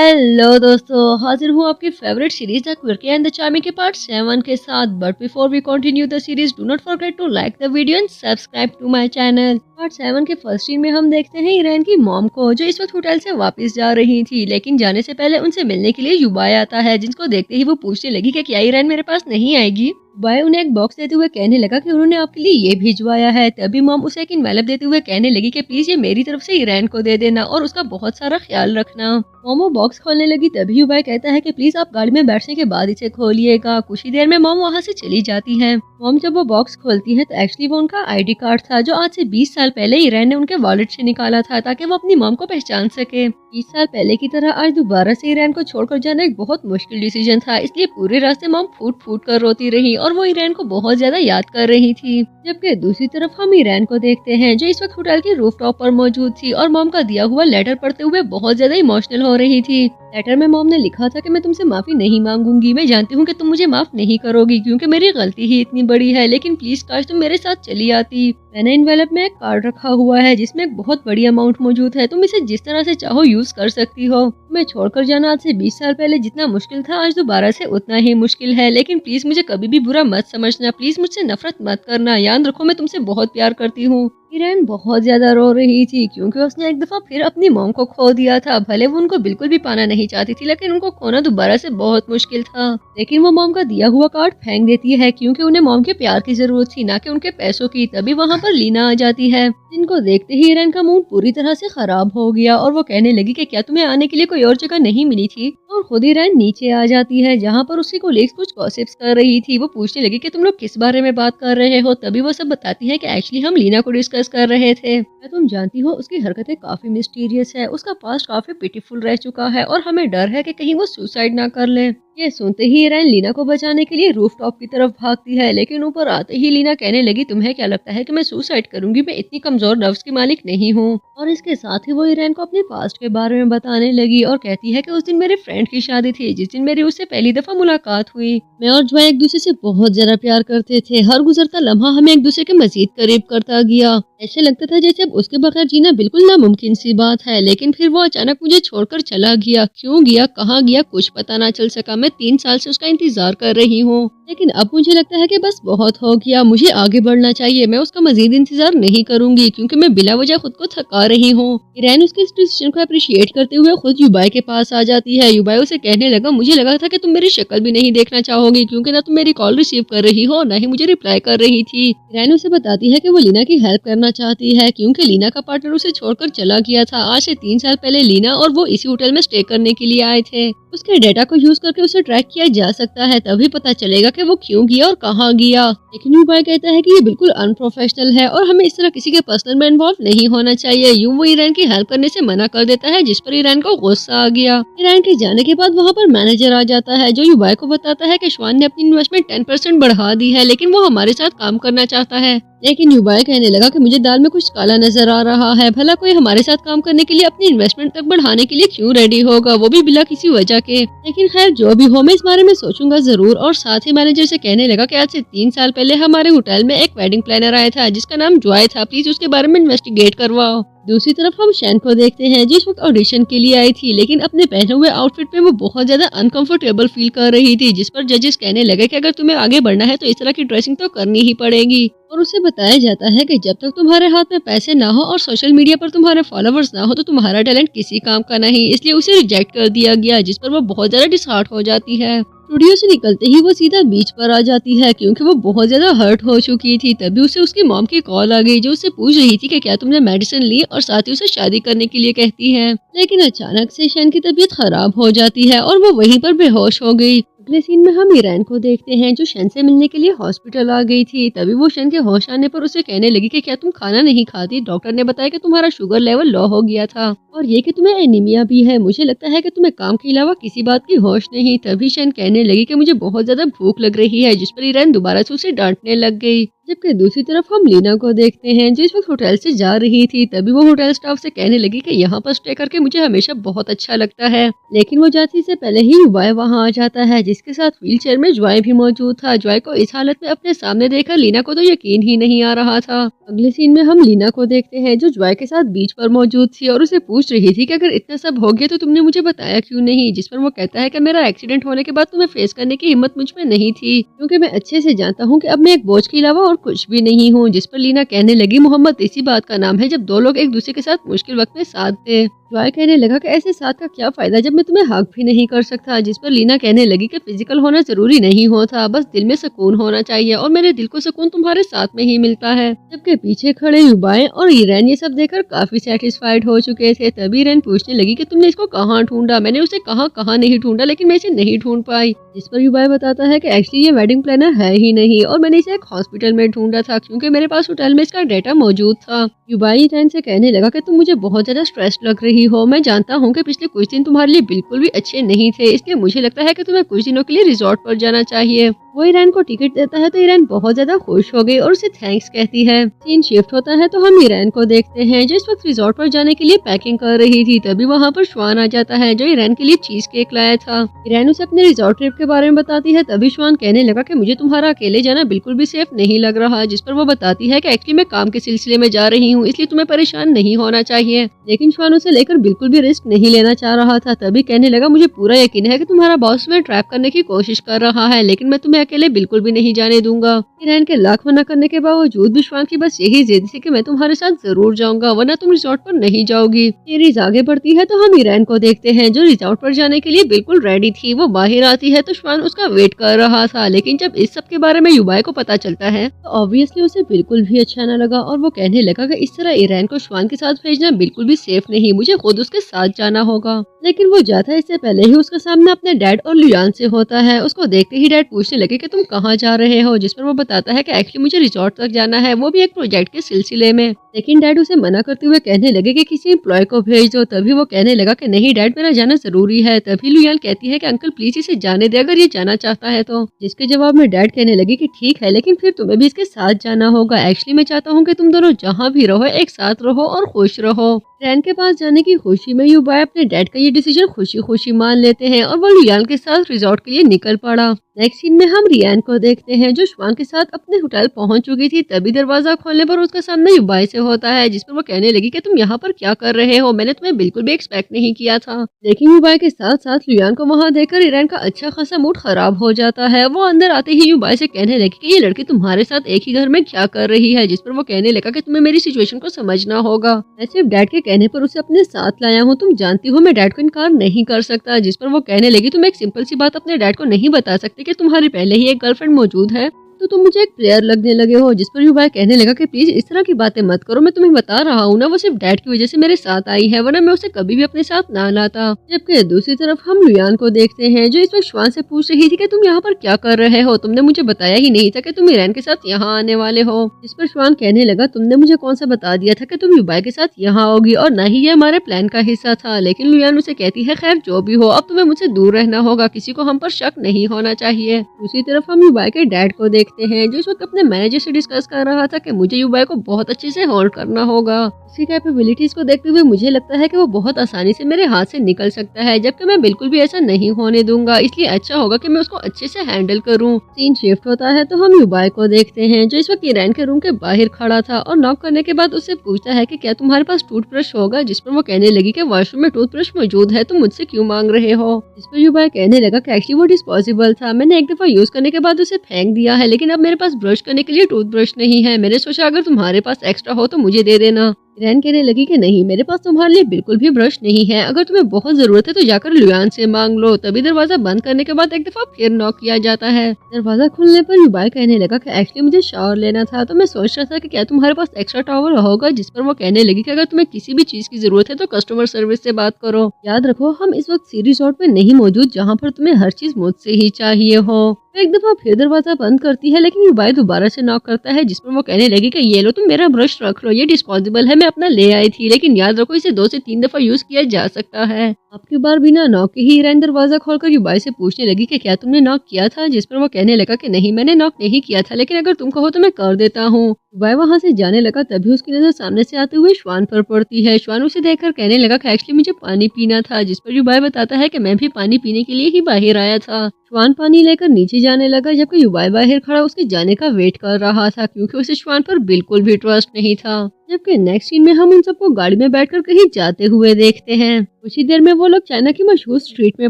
Hello दोस्तों, हाजिर हूँ आपकी favourite series the quirky and the charming के पार्ट 7 के साथ। But before we continue the series, do not forget to like the video and subscribe to my channel. Part 7 के first scene में हम देखते हैं ईरान की मॉम को, जो इस वक्त होटल से वापस जा रही थी, लेकिन जाने से पहले उनसे मिलने के लिए युबाई आता है, जिसको देखते ही वो पूछने लगी कि क्या ईरान मेरे पास नहीं आएगी। युबाई उन्हें एक बॉक्स देते हुए कहने लगा कि उन्होंने आपके लिए ये भिजवाया है। तभी मॉम उसे एक इनवेलप देते हुए कहने लगी कि प्लीज ये मेरी तरफ से ईरान को दे देना और उसका बहुत सारा ख्याल रखना। मॉम वो बॉक्स खोलने लगी, तभी युबाई कहता है कि प्लीज आप गाड़ी में बैठने के बाद इसे खोलिएगा। कुछ ही देर में मॉम वहाँ से चली जाती है। मॉम जब वो बॉक्स खोलती है तो एक्चुअली वो उनका आईडी कार्ड था, जो आज से 20 साल पहले ईरान ने उनके वॉलेट से निकाला था, ताकि वो अपनी मॉम को पहचान सके। 20 साल पहले की तरह आज दोबारा से ईरान को छोड़कर जाना एक बहुत मुश्किल डिसीजन था, इसलिए पूरे रास्ते मॉम फूट फूट कर रोती रही और वो ईरान को बहुत ज्यादा याद कर रही थी। जबकि दूसरी तरफ हम ईरान को देखते हैं, जो इस वक्त होटल के रूफटॉप पर मौजूद थी और मॉम का दिया हुआ लेटर पढ़ते हुए बहुत ज्यादा इमोशनल हो रही थी। लेटर में मॉम ने लिखा था कि मैं तुमसे माफी नहीं मांगूंगी, मैं जानती हूँ कि तुम मुझे माफ नहीं करोगी क्योंकि मेरी गलती ही इतनी बड़ी है, लेकिन प्लीज काश तुम मेरे साथ चली आती। मैंने इनवेलप में एक कार्ड रखा हुआ है जिसमें एक बहुत बड़ी अमाउंट मौजूद है, तुम इसे जिस तरह से चाहो यूज कर सकती हो। मैं छोड़कर जाना आज से 20 साल पहले जितना मुश्किल था, आज दोबारा से उतना ही मुश्किल है, लेकिन प्लीज मुझे कभी भी बुरा मत समझना, प्लीज मुझसे नफरत मत करना, याद रखो मैं तुमसे बहुत प्यार करती हूँ। ईरान बहुत ज्यादा रो रही थी क्योंकि उसने एक दफा फिर अपनी मॉम को खो दिया था। भले वो उनको बिल्कुल भी पाना नहीं चाहती थी, लेकिन उनको खोना दोबारा से बहुत मुश्किल था। लेकिन वो मॉम का दिया हुआ कार्ड फेंक देती है क्योंकि उन्हें मॉम के प्यार की जरूरत थी, ना कि उनके पैसों की। तभी वहाँ पर लीना आ जाती है, जिनको देखते ही ईरान का मूड पूरी तरह से खराब हो गया और वो कहने लगी कि क्या तुम्हें आने के लिए कोई और जगह नहीं मिली थी। और खुद ईरान नीचे आ जाती है, जहाँ पर उसकी कोलीग्स कुछ गॉसिप्स कर रही थी। वो पूछने लगी कि तुम लोग किस बारे में बात कर रहे हो। तभी वो सब बताती है कि एक्चुअली हम लीना को डिस्कस कर रहे थे। क्या तुम जानती हो उसकी हरकतें काफी मिस्टीरियस है, उसका पास्ट काफी पिटीफुल रह चुका है और हमें डर है कि कहीं वो सुसाइड ना कर ले। ये सुनते ही ईरान लीना को बचाने के लिए रूफटॉप की तरफ भागती है, लेकिन ऊपर आते ही लीना कहने लगी तुम्हें क्या लगता है कि मैं सुसाइड करूंगी, मैं इतनी कमजोर नर्व्स की मालिक नहीं हूँ। और इसके साथ ही वो ईरान को अपने पास्ट के बारे में बताने लगी और कहती है कि उस दिन मेरे फ्रेंड की शादी थी, जिस दिन मेरी उससे पहली दफा मुलाकात हुई। मैं और ज्वाई एक दूसरे से बहुत ज्यादा प्यार करते थे, हर गुजरता लम्हा हमें एक दूसरे के मजीद करीब करता गया। ऐसे लगता था जैसे अब उसके बगैर जीना बिल्कुल नामुमकिन सी बात है। लेकिन फिर वो अचानक मुझे छोड़कर चला गया। क्यों गया, कहाँ गया, कुछ पता ना चल सका। मैं 3 साल से उसका इंतजार कर रही हूँ, लेकिन अब मुझे लगता है कि बस बहुत हो गया, मुझे आगे बढ़ना चाहिए। मैं उसका मजीद इंतजार नहीं करूंगी क्योंकि मैं बिला वजह खुद को थका रही हूँ। ईरान उसके इस डिसीजन को अप्रिशिएट करते हुए खुद युबाई के पास आ जाती है। युबाई उसे कहने लगा मुझे लगा था कि तुम मेरी शक्ल भी नहीं देखना चाहोगी क्योंकि ना तुम मेरी कॉल रिसीव कर रही हो, ना ही मुझे रिप्लाई कर रही थी। ईरान उसे बताती है कि वो लीना की हेल्प करना चाहती है क्योंकि लीना का पार्टनर उसे छोड़कर चला गया था। आज से 3 साल पहले लीना और वो इसी होटल में स्टे करने के लिए आए थे। उसके डेटा को यूज करके उसे ट्रैक किया जा सकता है, तभी पता चलेगा कि वो क्यों गया और कहाँ गया। लेकिन युबाई कहता है कि ये बिल्कुल अनप्रोफेशनल है और हमें इस तरह किसी के पर्सनल में इन्वॉल्व नहीं होना चाहिए। यूं वो ईरान की हेल्प करने से मना कर देता है, जिस पर ईरान को गुस्सा आ गया। ईरान के जाने के बाद वहाँ पर मैनेजर आ जाता है, जो युबाई को बताता है कि श्वान ने अपनी इन्वेस्टमेंट 10% बढ़ा दी है, लेकिन वो हमारे साथ काम करना चाहता है। लेकिन युबाई कहने लगा कि मुझे दाल में कुछ काला नजर आ रहा है, भला कोई हमारे साथ काम करने के लिए अपनी इन्वेस्टमेंट तक बढ़ाने के लिए क्यों रेडी होगा, वो भी बिना किसी वजह के। लेकिन खैर जो भी हो, मैं इस बारे में सोचूंगा जरूर। और साथ ही मैनेजर से कहने लगा कि आज से 3 साल पहले हमारे होटल में एक वेडिंग प्लानर आया था जिसका नाम ज्वाई था, प्लीज उसके बारे में इन्वेस्टिगेट करवाओ। दूसरी तरफ हम शैन को देखते हैं, जिस वक्त ऑडिशन के लिए आई थी, लेकिन अपने पहने हुए आउटफिट में वो बहुत ज्यादा अनकंफर्टेबल फील कर रही थी, जिस पर जजेस कहने लगे कि अगर तुम्हें आगे बढ़ना है तो इस तरह की ड्रेसिंग तो करनी ही पड़ेगी। और उसे बताया जाता है कि जब तक तुम्हारे हाथ में पैसे ना हो और सोशल मीडिया पर तुम्हारे फॉलोवर्स ना हो तो तुम्हारा टैलेंट किसी काम का नहीं, इसलिए उसे रिजेक्ट कर दिया गया, जिस पर वो बहुत ज्यादा डिसहार्ट हो जाती है। स्टूडियो से निकलते ही वो सीधा बीच पर आ जाती है क्योंकि वो बहुत ज्यादा हर्ट हो चुकी थी। तभी उसे उसकी मॉम की कॉल आ गई, जो उससे पूछ रही थी कि क्या तुमने मेडिसिन ली, और साथ ही उसे शादी करने के लिए कहती है। लेकिन अचानक से शैन की तबीयत खराब हो जाती है और वो वहीं पर बेहोश हो गई। अगले सीन में हम ईरान को देखते हैं, जो शैन से मिलने के लिए हॉस्पिटल आ गई थी। तभी वो शैन के होश आने पर उसे कहने लगी कि क्या तुम खाना नहीं खाती, डॉक्टर ने बताया कि तुम्हारा शुगर लेवल लो हो गया था और ये कि तुम्हें एनीमिया भी है, मुझे लगता है कि तुम्हें काम के अलावा किसी बात की होश नहीं। तभी शैन कहने लगी कि मुझे बहुत ज्यादा भूख लग रही है, जिस पर ईरान दोबारा से उसे डांटने लग गई। जबकि दूसरी तरफ हम लीना को देखते हैं जो इस वक्त होटल से जा रही थी। तभी वो होटल स्टाफ से कहने लगी कि यहाँ पर स्टे करके मुझे हमेशा बहुत अच्छा लगता है। लेकिन वो जाती से पहले ही युबाय वहाँ आ जाता है, जिसके साथ व्हील चेयर में जॉय भी मौजूद था। जॉय को इस हालत में अपने सामने देखकर लीना को तो यकीन ही नहीं आ रहा था। अगले सीन में हम लीना को देखते हैं जो जॉय के साथ बीच पर मौजूद थी और उसे पूछ रही थी कि अगर इतना सब हो गया तो तुमने मुझे बताया क्यों नहीं। जिस पर वो कहता है कि मेरा एक्सीडेंट होने के बाद तुम्हें फेस करने की हिम्मत मुझ में नहीं थी, क्योंकि मैं अच्छे से जानता हूँ कि अब मैं एक बोझ के अलावा और कुछ भी नहीं हूँ। जिस पर लीना कहने लगी मोहम्मद इसी बात का नाम है जब दो लोग एक दूसरे के साथ मुश्किल वक्त में साथ दे। जॉय कहने लगा कि ऐसे साथ का क्या फायदा जब मैं तुम्हें हक भी नहीं कर सकता। जिस पर लीना कहने लगी कि फिजिकल होना जरूरी नहीं होता, बस दिल में सुकून होना चाहिए और मेरे दिल को सुकून तुम्हारे साथ में ही मिलता है। जबकि पीछे खड़े युबाएं और ईरान ये सब देखकर काफी सेटिस्फाइड हो चुके थे। तभी ईरान पूछने लगी कि तुमने इसको कहाँ ढूंढा। मैंने उसे कहाँ नहीं ढूंढा, लेकिन मैं इसे नहीं ढूंढ पाई। जिस पर युबाई बताता है कि एक्चुअली ये वेडिंग प्लानर है ही नहीं और मैंने इसे एक हॉस्पिटल में ढूंढा था क्योंकि मेरे पास होटल में इसका डेटा मौजूद था। युबाई ईरान से कहने लगा कि तुम मुझे बहुत ज्यादा स्ट्रेस लग रही हो। मैं जानता हूँ कि पिछले कुछ दिन तुम्हारे लिए बिल्कुल भी अच्छे नहीं थे, इसलिए मुझे लगता है कि तुम्हें कुछ दिनों के लिए रिजॉर्ट पर जाना चाहिए। वो ईरान को टिकट देता है तो ईरान बहुत ज्यादा खुश हो गई और उसे थैंक्स कहती है। सीन शिफ्ट होता है तो हम ईरान को देखते हैं जो इस वक्त रिजॉर्ट पर जाने के लिए पैकिंग कर रही थी। तभी वहाँ पर श्वान आ जाता है जो ईरान के लिए चीज केक लाया था। ईरान उसे अपने रिजॉर्ट ट्रिप के बारे में बताती है। तभी श्वान कहने लगा कि मुझे तुम्हारा अकेले जाना बिल्कुल भी सेफ नहीं लग रहा। जिस पर वो बताती है कि एक्चुअली मैं काम के सिलसिले में जा रही हूँ, इसलिए तुम्हें परेशान नहीं होना चाहिए। लेकिन श्वान उसे लेकर बिल्कुल भी रिस्क नहीं लेना चाह रहा था। तभी कहने लगा मुझे पूरा यकीन है कि तुम्हारा बॉस तुम्हें ट्रैप करने की कोशिश कर रहा है, लेकिन मैं तुम्हें अकेले बिल्कुल भी नहीं जाने दूंगा। ईरान के लाख मना करने के बावजूद भी श्वान की बस यही जिद थी कि मैं तुम्हारे साथ जरूर जाऊंगा वरना तुम रिजॉर्ट पर नहीं जाओगी। सीरीज आगे बढ़ती है तो हम ईरान को देखते हैं जो रिजॉर्ट पर जाने के लिए बिल्कुल रेडी थी। वो बाहर आती है तो श्वान उसका वेट कर रहा था, लेकिन जब इस सब के बारे में युबाई को पता चलता है तो ऑब्वियसली उसे बिल्कुल भी अच्छा न लगा और वो कहने लगा कि इस तरह ईरान को श्वान के साथ भेजना बिल्कुल भी सेफ नहीं, मुझे खुद उसके साथ जाना होगा। लेकिन वो जाता है इससे पहले ही उसका सामना अपने डैड और लुयान से होता है। उसको देखते ही डैड पूछने लगे कि तुम कहाँ जा रहे हो। जिस पर वो बताता है कि एक्चुअली मुझे रिजॉर्ट तक जाना है, वो भी एक प्रोजेक्ट के सिलसिले में। लेकिन डैड उसे मना करते हुए कहने लगे कि किसी एम्प्लॉय को भेज दो। तभी वो कहने लगा कि नहीं डैड मेरा जाना जरूरी है। तभी लुयान कहती है कि अंकल प्लीज इसे जाने दे अगर ये जाना चाहता है तो। जिसके जवाब में डैड कहने लगे कि ठीक है लेकिन फिर तुम्हें भी इसके साथ जाना होगा। एक्चुअली मैं चाहता हूँ कि तुम दोनों जहाँ भी रहो एक साथ रहो और खुश रहो। रैन के पास जाने की खुशी में युबाई अपने डैड का ये डिसीजन खुशी खुशी मान लेते हैं और वो लुयान के साथ रिजॉर्ट के लिए निकल पड़ा। नेक्स्ट सीन में हम रियान को देखते हैं जो श्वान के साथ अपने होटल पहुंच चुकी थी। तभी दरवाजा खोलने पर उसका सामना युबाई से होता है, जिस पर वो कहने लगी कि तुम यहाँ पर क्या कर रहे हो, मैंने तुम्हें बिल्कुल भी एक्सपेक्ट नहीं किया था। लेकिन युबाई के साथ साथ लुयान को वहाँ देखकर ईरान का अच्छा खासा मूड खराब हो जाता है। वो अंदर आते ही युबाई से कहने लगी कि ये लड़की तुम्हारे साथ एक ही घर में क्या कर रही है। जिस पर वो कहने लगा कि तुम्हें मेरी सिचुएशन को समझना होगा, मैं सिर्फ डैड के कहने पर उसे अपने साथ लाया हूँ, तुम जानती हो मैं डैड को इनकार नहीं कर सकता। जिस पर वो कहने लगी तुम एक सिंपल सी बात अपने डैड को नहीं बता सकते कि तुम्हारी पहले ही एक गर्लफ्रेंड मौजूद है, तो तुम मुझे एक प्लेयर लगने लगे हो। जिस पर युबाई कहने लगा कि प्लीज इस तरह की बातें मत करो, मैं तुम्हें बता रहा हूँ ना वो सिर्फ डैड की वजह से मेरे साथ आई है, वरना मैं उसे कभी भी अपने साथ ना लाता। जबकि दूसरी तरफ हम लुयान को देखते हैं जो इस वक्त श्वान से पूछ रही थी कि तुम यहाँ पर क्या कर रहे हो, तुमने मुझे बताया ही नहीं था कि तुम ईरान के साथ यहाँ आने वाले हो। जिस पर श्वान कहने लगा तुमने मुझे कौन सा बता दिया था कि तुम युबाई के साथ यहाँ आओगी, और न ही ये हमारे प्लान का हिस्सा था। लेकिन लुयान उसे कहती है खैर जो भी हो अब तुम्हें मुझसे दूर रहना होगा, किसी को हम पर शक नहीं होना चाहिए। दूसरी तरफ हम युबाई के डैड को देखते हैं जो इस वक्त अपने मैनेजर से डिस्कस कर रहा था कि मुझे युबाई को बहुत अच्छे से होल्ड करना होगा। उसकी कैपेबिलिटीज को देखते हुए मुझे लगता है कि वो बहुत आसानी से मेरे हाथ से निकल सकता है, जबकि मैं बिल्कुल भी ऐसा नहीं होने दूंगा, इसलिए अच्छा होगा कि मैं उसको अच्छे से हैंडल करूं। सीन शिफ्ट होता है तो हम युबाई को देखते हैं जो इस वक्त ईरान के रूम के बाहर खड़ा था और नॉक करने के बाद उससे पूछता है कि क्या तुम्हारे पास टूथब्रश होगा। जिस पर वो कहने लगी कि वॉशरूम में टूथब्रश मौजूद है, तुम मुझसे क्यों मांग रहे हो। जिस पर युबाई कहने लगा कि एक्चुअली वो डिस्पोजेबल था, मैंने एक दफा यूज करने के बाद उसे फेंक दिया है, लेकिन अब मेरे पास ब्रश करने के लिए टूथब्रश नहीं है। मैंने सोचा अगर तुम्हारे पास एक्स्ट्रा हो तो मुझे दे देना। ईरान कहने लगी कि नहीं मेरे पास तुम्हारे लिए बिल्कुल भी ब्रश नहीं है, अगर तुम्हें बहुत जरूरत है तो जाकर लुयान से मांग लो। तभी दरवाजा बंद करने के बाद एक दफा फिर नॉक किया जाता है। दरवाजा खुलने पर युबाई कहने लगा कि एक्चुअली मुझे शावर लेना था, तो मैं सोच रहा था कि क्या तुम्हारे पास एक्स्ट्रा टॉवल होगा। जिस पर वो कहने लगी कि अगर तुम्हें किसी भी चीज की जरूरत है तो कस्टमर सर्विस से बात करो। याद रखो हम इस वक्त सी रिजॉर्ट में नहीं मौजूद जहाँ पर तुम्हें हर चीज मुझसे ही चाहिए हो। एक दफा फिर दरवाजा बंद करती है, लेकिन युबाई दोबारा से नॉक करता है। जिस पर वो कहने लगी कि ये लो तुम मेरा ब्रश रख लो, ये डिस्पोजेबल है, मैं मैं अपना ले आई थी, लेकिन याद रखो इसे 2 से 3 दफा यूज किया जा सकता है। आपकी बार बिना नॉक के ही ईरान दरवाजा खोलकर युबाई से पूछने लगी कि क्या तुमने नॉक किया था, जिस पर वो कहने लगा कि नहीं मैंने नॉक नहीं किया था, लेकिन अगर तुम कहो तो मैं कर देता हूँ। युबाई वहाँ से जाने लगा, तभी उसकी नजर सामने से आते हुए श्वान पर पड़ती है। श्वान उसे देखकर कहने लगा कि एक्चुअली मुझे पानी पीना था, जिस पर युबाई बताता है कि मैं भी पानी पीने के लिए ही बाहर आया था। श्वान पानी लेकर नीचे जाने लगा, जबकि युबाई बाहर खड़ा उसके जाने का वेट कर रहा था, क्योंकि उसे श्वान पर बिल्कुल भी ट्रस्ट नहीं था। जबकि नेक्स्ट सीन में हम उन सबको गाड़ी में बैठकर कहीं जाते हुए देखते हैं। कुछ ही देर में वो लोग चाइना की मशहूर स्ट्रीट में